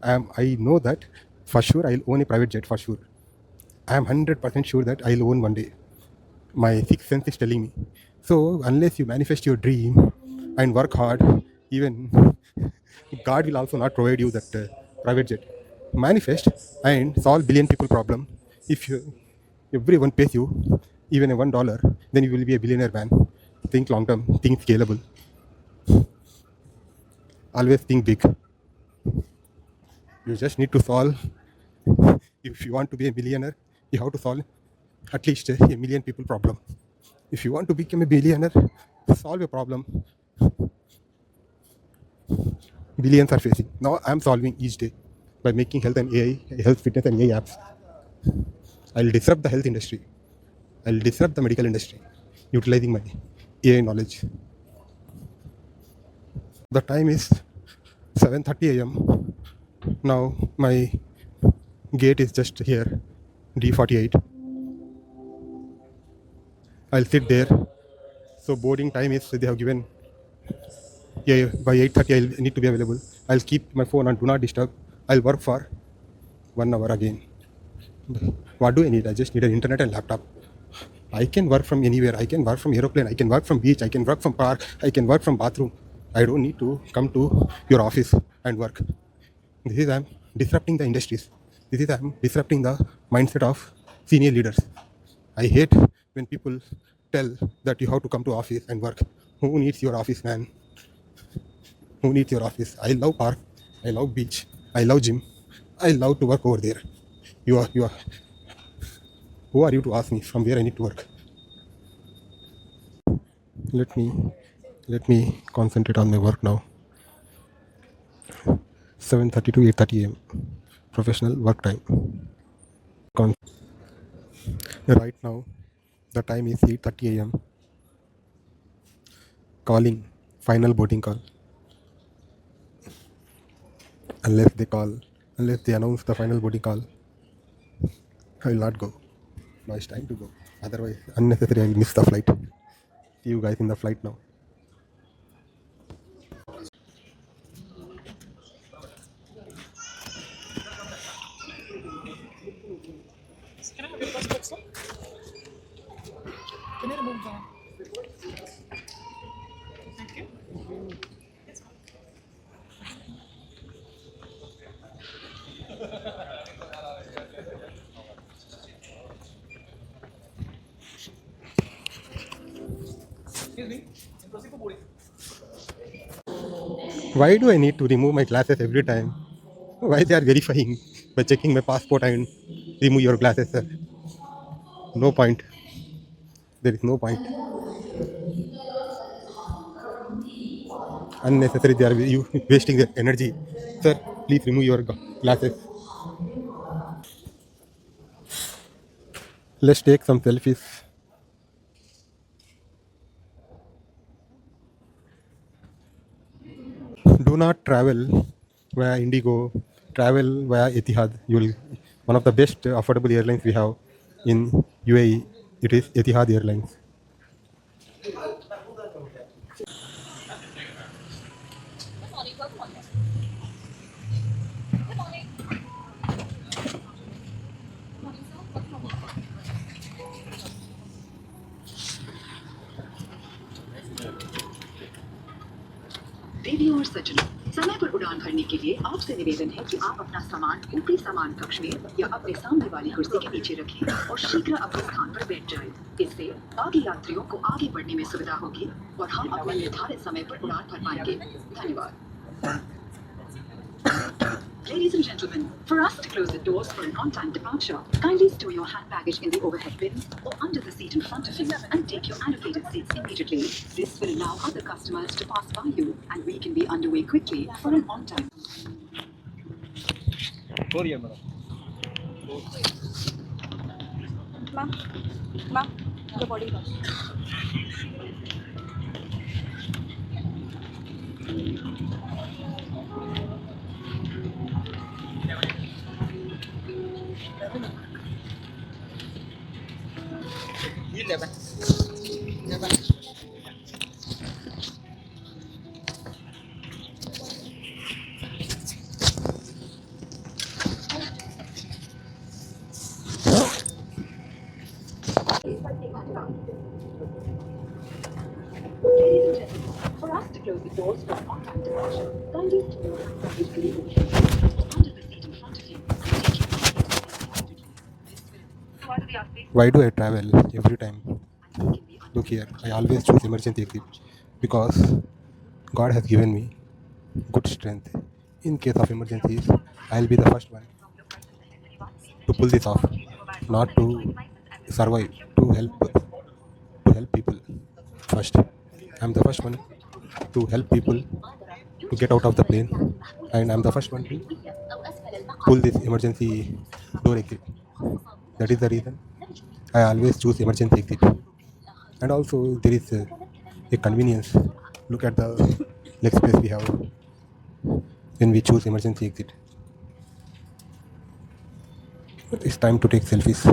I know that for sure. I'll own a private jet for sure. I am 100% sure that I'll own one day. My sixth sense is telling me. So unless you manifest your dream and work hard, even God will also not provide you that private jet. Manifest and solve billion people problem. If everyone pays you even a $1, then you will be a billionaire man. Think long term, think scalable. Always think big. You just need to solve. If you want to be a millionaire, you have to solve at least a million people problem. If you want to become a billionaire, solve a problem billions are facing. Now I'm solving each day by making health and AI, health, fitness and AI apps. I'll disrupt the health industry. I'll disrupt the medical industry, utilizing my AI knowledge. The time is 7:30 a.m. Now my gate is just here, D48. I'll sit there. So boarding time is they have given. Yeah, by 8:30 I need to be available. I'll keep my phone on do not disturb. I'll work for 1 hour again. What do I need? I just need an internet and laptop. I can work from anywhere. I can work from aeroplane. I can work from beach. I can work from park. I can work from bathroom. I don't need to come to your office and work. This is I'm disrupting the industries. This is I'm disrupting the mindset of senior leaders. I hate when people tell that you have to come to office and work. Who needs your office, man? Who needs your office? I love park. I love beach. I love gym. I love to work over there. You are. Who are you to ask me from where I need to work? Let me concentrate on my work now. 7:30 to 8:30 a.m. Professional work time. Right now, the time is 8:30 a.m. Calling final boarding call. Unless they announce the final boarding call, I will not go. Now it's time to go. Otherwise, unnecessary I will miss the flight. See you guys in the flight now. Can I have your passport, sir? Can you remove that? Thank you. Yes, ma'am. Excuse me. Proceed for boarding. Why do I need to remove my glasses every time? Why they are verifying by checking my passport and remove your glasses, sir? No point. There is no point. Unnecessary. They are wasting their energy. Sir, please remove your glasses. Let's take some selfies. Do not travel via Indigo. Travel via Etihad. You'll one of the best affordable airlines we have in UAE. It is Etihad Airlines. देवियों और सज्जनों, समय पर उड़ान भरने के लिए आपसे निवेदन है कि आप अपना सामान ऊपरी सामान कक्ष में या अपने सामने वाली कुर्सी के नीचे रखें और शीघ्र अपने स्थान पर बैठ जाएं। इससे बाकी यात्रियों को आगे बढ़ने में सुविधा होगी और हम अपने निर्धारित समय पर उड़ान भर पाएंगे। धन्यवाद। Ladies and gentlemen, for us to close the doors for an on-time departure, kindly store your hand baggage in the overhead bins or under the seat in front of you and take your allocated seats immediately. This will allow other customers to pass by you and we can be underway quickly for an on-time. Ma'am, the body wash. Ladies and gentlemen, for us to close the doors for an on-time departure, kindly store your hand baggage in the overhead bin or under the seat in front of you and take your allocated seats immediately. This will Why do I travel every time? Look here, I always choose emergency exit because God has given me good strength. In case of emergencies, I'll be the first one to pull this off, not to survive, to help people. First, I'm the first one to help people to get out of the plane, and I'm the first one to pull this emergency door exit. That is the reason I always choose emergency exit. And also there is a convenience. Look at the leg space we have when we choose emergency exit. It's time to take selfies.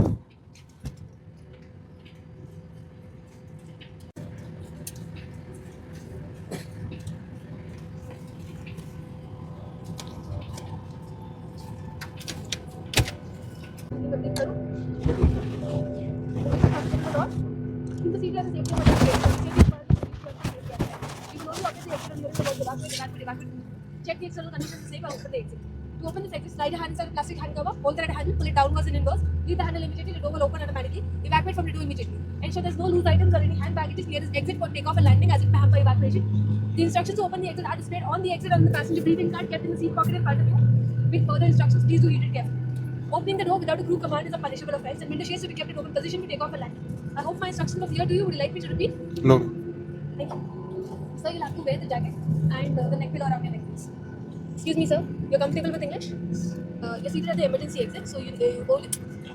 Check the external conditions safe and open the exit. To open this exit, slide your hand inside the plastic hand cover, hold the right handle, pull it downwards and inwards. Leave the handle immediately, the door will open automatically. Evacuate from the door immediately. Ensure there's no loose items or any hand baggages near this exit for takeoff and landing as it may hamper evacuation. The instructions to open the exit are displayed on the exit and the passenger briefing card kept in the seat pocket in front of you. With further instructions, please do read it carefully. Opening the door without a crew command is a punishable offense and window shades should be kept in open position for takeoff and landing. I hope my instructions were clear to you. Would you like me to repeat? No. Thank you. Sir, you'll have to wear the jacket and the neck pillow around your neck, please. Excuse me, sir. You're comfortable with English? You're seated at the emergency exit, so I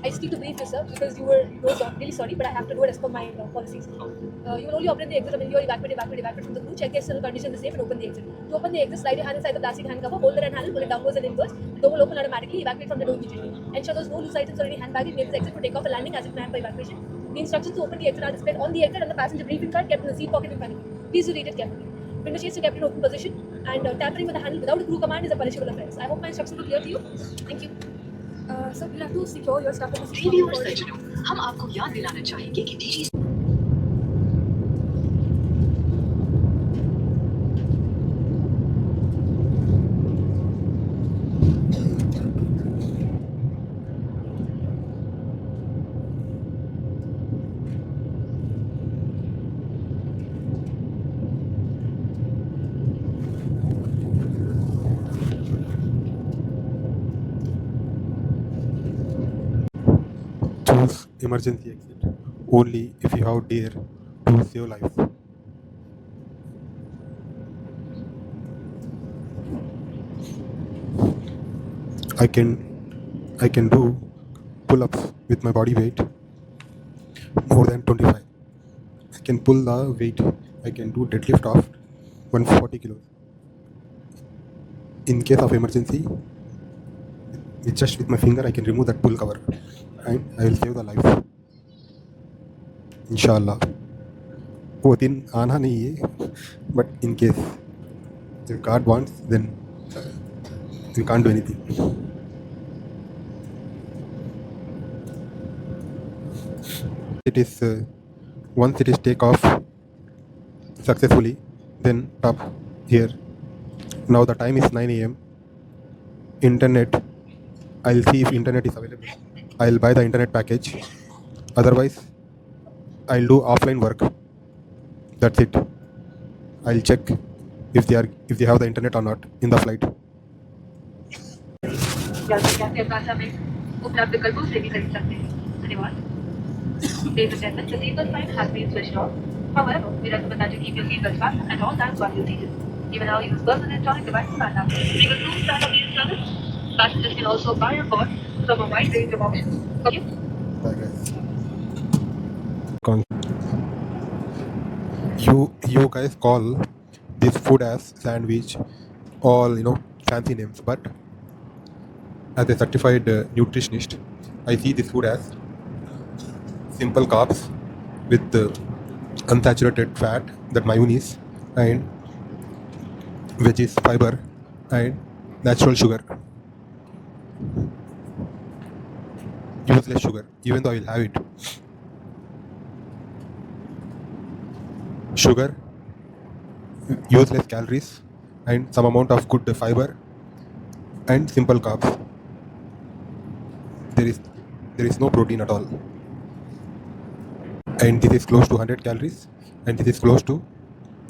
just need to brief you, sir, because you were dozed off. Really sorry, but I have to do it as per my policies. You will only operate the exit when you are evacuate from the crew. Check the external conditions are safe and open the exit. To open the exit, slide your hand inside the plastic hand cover, hold the right handle, pull it downwards and inwards. The door will open automatically. Evacuate from the door immediately. Ensure there's no loose items or any hand baggage near this exit for takeoff and landing as it planned for evacuation. The instructions to open the exit are displayed on the exit and the passenger briefing card kept in the seat pocket in front of you. Please do read it carefully. Window shades are kept in open position, and tampering with the handle without a crew command is a punishable offense. I hope my instructions were clear to you. Thank you. Sir, you'll have to secure your stuff in the seat देवियों और pocket. सज्जनों, हम आपको याद दिलाना चाहेंगे कि DG Choose emergency exit only if you have dare to save life. I can do pull-ups with my body weight more than 25. I can pull the weight. I can do deadlift of 140 kilos. In case of emergency, with my finger, I can remove that pull cover, and I will save the life. Inshallah. वो दिन आना नहीं है, but in case if God wants, then we can't do anything. It is once it is take off successfully, then top here. Now the time is 9 a.m. Internet. I'll see if internet is available. I'll buy the internet package. Otherwise, I'll do offline work. That's it. I'll check if they have the internet or not in the flight. के भाषा में उपलब्ध विकल्पों से भी खरीद सकते हैं। धन्यवाद। Ladies and gentlemen, the seatbelt sign has been switched off. However, we recommend that you keep your seatbelt fastened at all times while using it. Even now, use personal electronic devices and laptops. We will soon start up meal service. Passengers can also buy or board from a wide range of options. Thank you. Bye guys. You guys call this food as sandwich, all fancy names, but as a certified nutritionist, I see this food as simple carbs with unsaturated fat, that mayonnaise, and veggies, fiber, and natural sugar. Useless sugar, even though I will have it. Sugar, useless calories, and some amount of good fiber, and simple carbs. There is no protein at all. And this is close to 100 calories, and this is close to,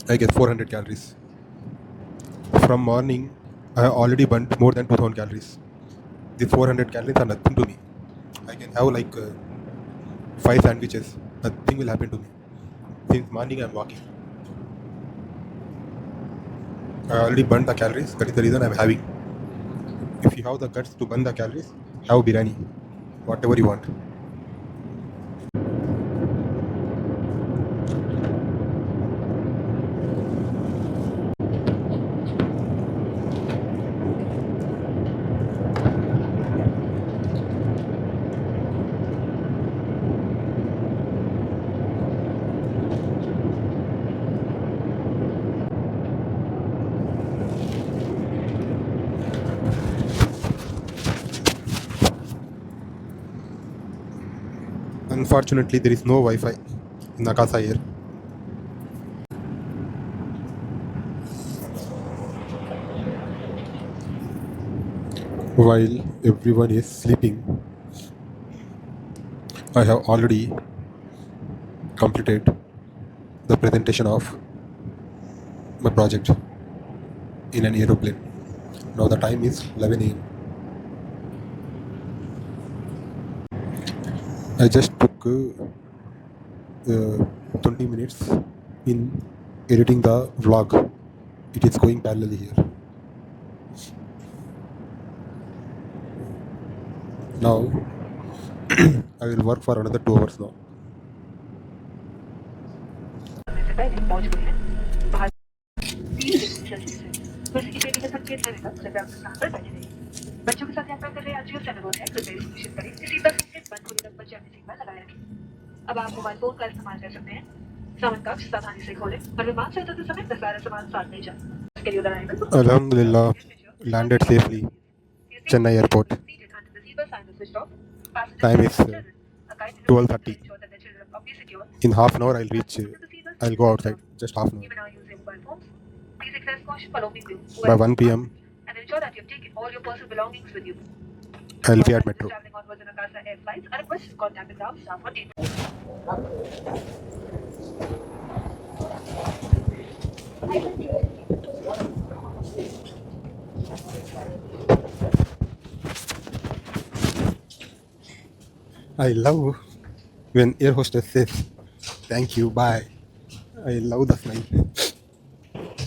I guess, 400 calories. From morning, I have already burnt more than 2000 calories. These 400 calories are nothing to me. I can have like 5 sandwiches. Nothing will happen to me. Since morning I am walking. I already burnt the calories. That is the reason I am having. If you have the guts to burn the calories, have biryani. Whatever you want. Unfortunately, there is no Wi-Fi in Nakasa here. While everyone is sleeping, I have already completed the presentation of my project in an aeroplane. Now the time is 11 a.m. I just took 20 minutes in editing the vlog. It is going parallelly here. Now I will work for another 2 hours now. से पहले पहुंच गए हैं। बाहर 30 degree Celsius है। वैसे किसी भी संकेत लगेगा कृपया अपने स्थान पर बैठे रहिए। बच्चों के साथ यात्रा कर रहे यात्रियों से अनुरोध है कृपया सुनिश्चित करें कि सीट बेल्ट संकेत बंद होने तक बच्चे अपनी सीट पर लगाए रखें। अब आप मोबाइल फोन का इस्तेमाल कर सकते हैं। सामान कक्ष सावधानी से खोलें और विमान से उतरते समय अपना सारा सामान साथ ले जाएं। इसके लिए उड़ान Alhamdulillah, landed safely. Chennai Airport. Time is 12:30. In half an hour I'll reach. I'll go outside. Just half an hour. By 1 p.m. and ensure that you've taken all your personal belongings with you. I'll be at metro. Traveling on Virgin Akasa Air flights are requested to contact the ground staff for details. I love when air hostess says thank you, bye. I love the smile.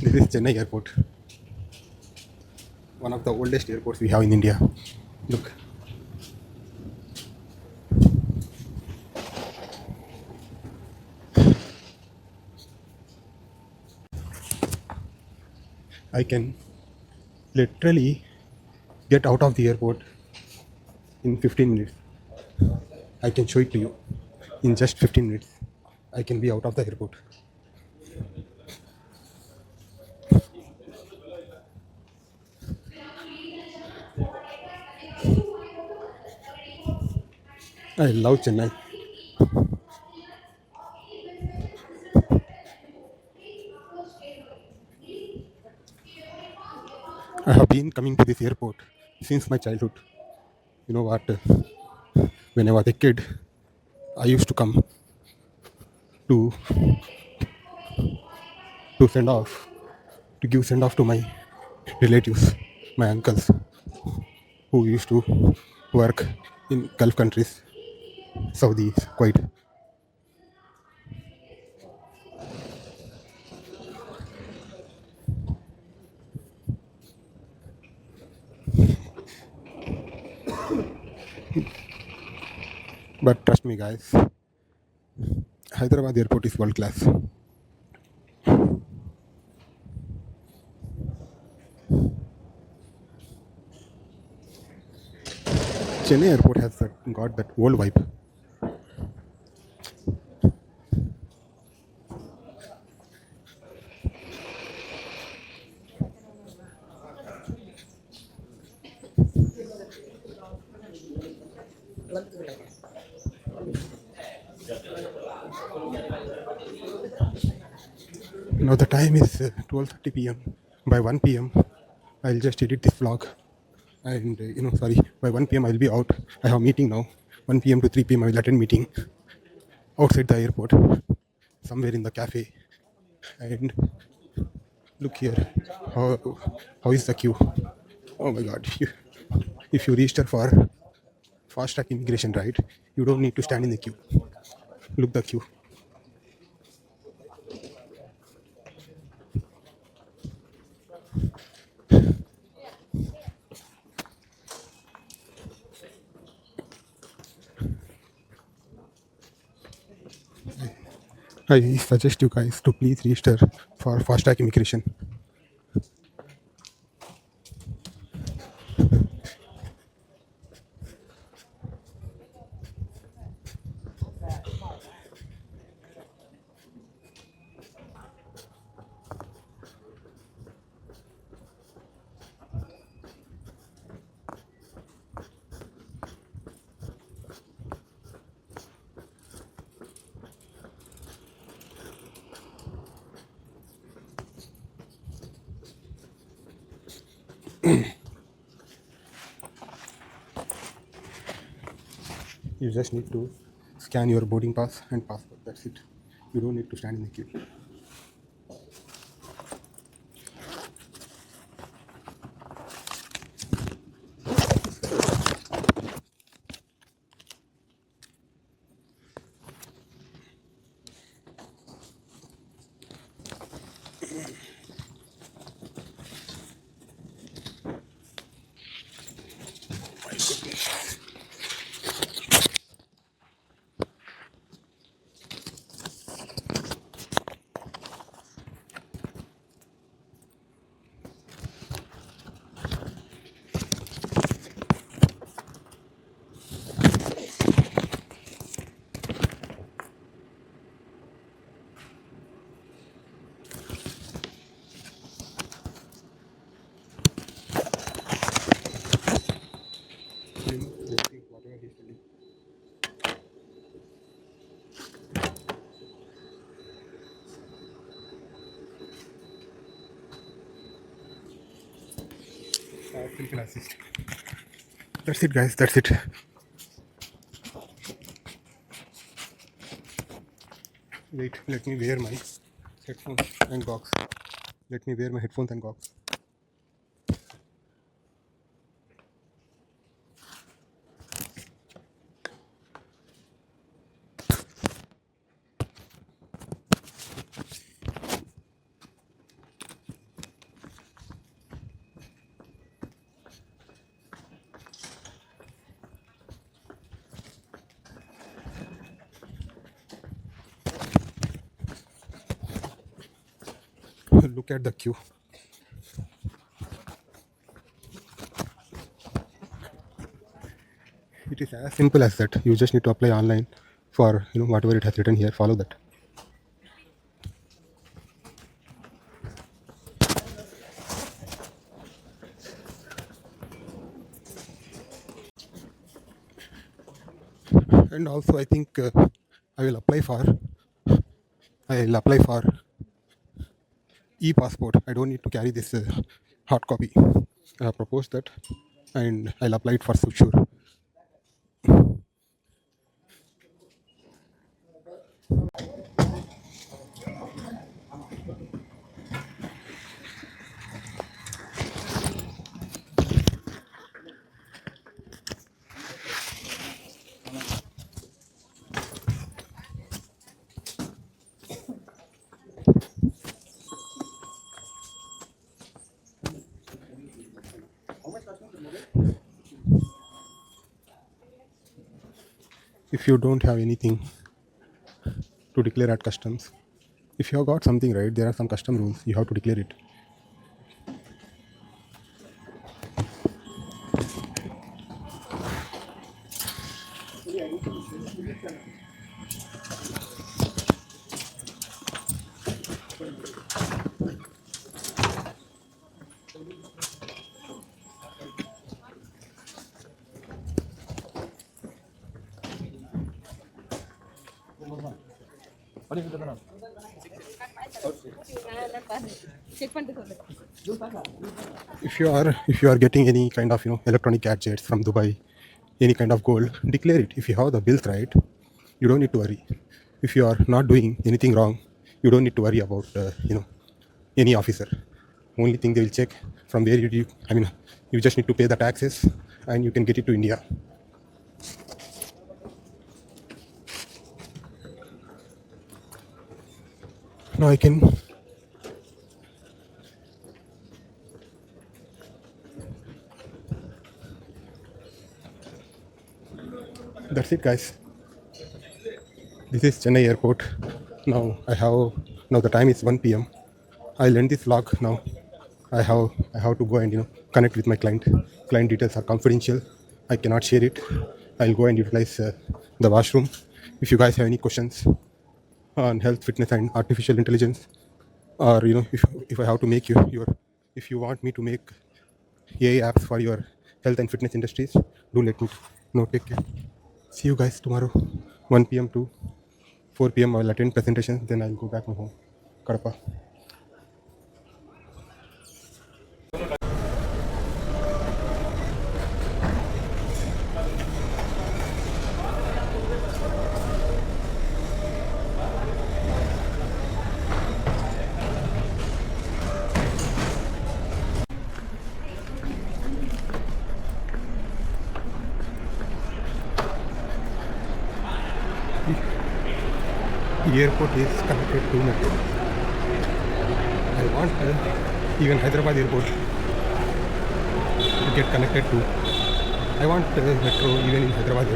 This is Chennai Airport, one of the oldest airports we have in India. Look. I can literally get out of the airport in 15 minutes. I can show it to you. In just 15 minutes, I can be out of the airport. I love Chennai. I have been coming to this airport since my childhood. You know what? When I was a kid, I used to come to send off, to give send off to my relatives, my uncles, who used to work in Gulf countries, Saudi, Kuwait. But trust me, guys, Hyderabad airport is world class. Chennai airport has got that old vibe. Now the time is 12:30 p.m. By 1 p.m. I'll just edit this vlog, and sorry, by 1 p.m. I'll be out. I have a meeting now. 1 p.m. to 3 p.m. I will attend meeting outside the airport, somewhere in the cafe. And look here, how is the queue? Oh my God! If you register for fast track immigration, right, you don't need to stand in the queue. Look the queue. I suggest you guys to please register for fast track immigration. You just need to scan your boarding pass and passport. That's it. You don't need to stand in the queue. Whatever he's telling. Simple assist. That's it, guys. That's it. Wait, let me wear my headphones and goggles. Let me wear my headphones and goggles. Look at the queue. It is as simple as that. You just need to apply online for whatever it has written here. Follow that. And also, I think I'll apply for e-passport. I don't need to carry this hard copy. I have proposed that, and I'll apply it for sure. If you don't have anything to declare at customs, if you have got something right, there are some custom rules. You have to declare it. If you are getting any kind of electronic gadgets from Dubai, any kind of gold, declare it. If you have the bills right, you don't need to worry. If you are not doing anything wrong, you don't need to worry about any officer. Only thing they will check from where you just need to pay the taxes and you can get it to India. Now I can that's it, guys. This is Chennai airport. Now the time is 1 p.m. I'll end this vlog now. I have to go and connect with my client. Client details are confidential. I cannot share it. I'll go and utilize the washroom. If you guys have any questions on health, fitness, and artificial intelligence, or if I have to make if you want me to make AI apps for your health and fitness industries, do let me know. Take care. See you guys tomorrow, 1 p.m. to 4 p.m. I'll attend presentations. Then I'll go back my home, Kadapa. The airport is connected to metro. I want even Hyderabad airport to get connected to. I want metro even in Hyderabad.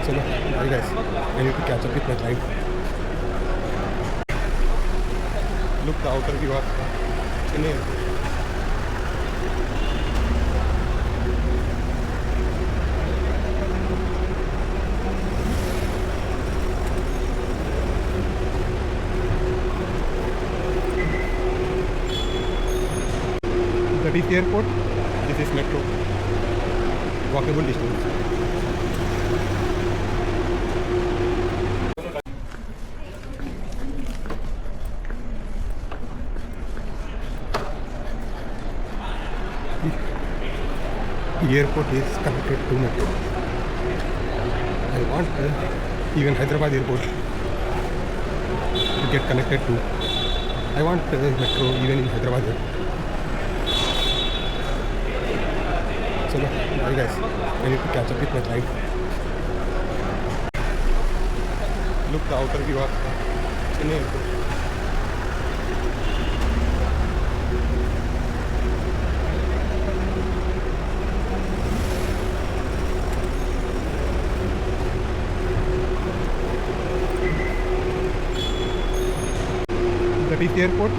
So, bye guys. I need to catch up with my client. Look the outer view of Chennai airport. That is the airport, this is metro, walkable distance. The airport is connected to metro. I want even Hyderabad airport to get connected to. I want metro even in Hyderabad. So, bye guys. I need to catch up with my client. Look the outer view of Chennai airport. That is the airport,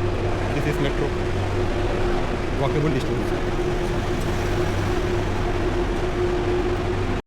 this is metro, walkable distance.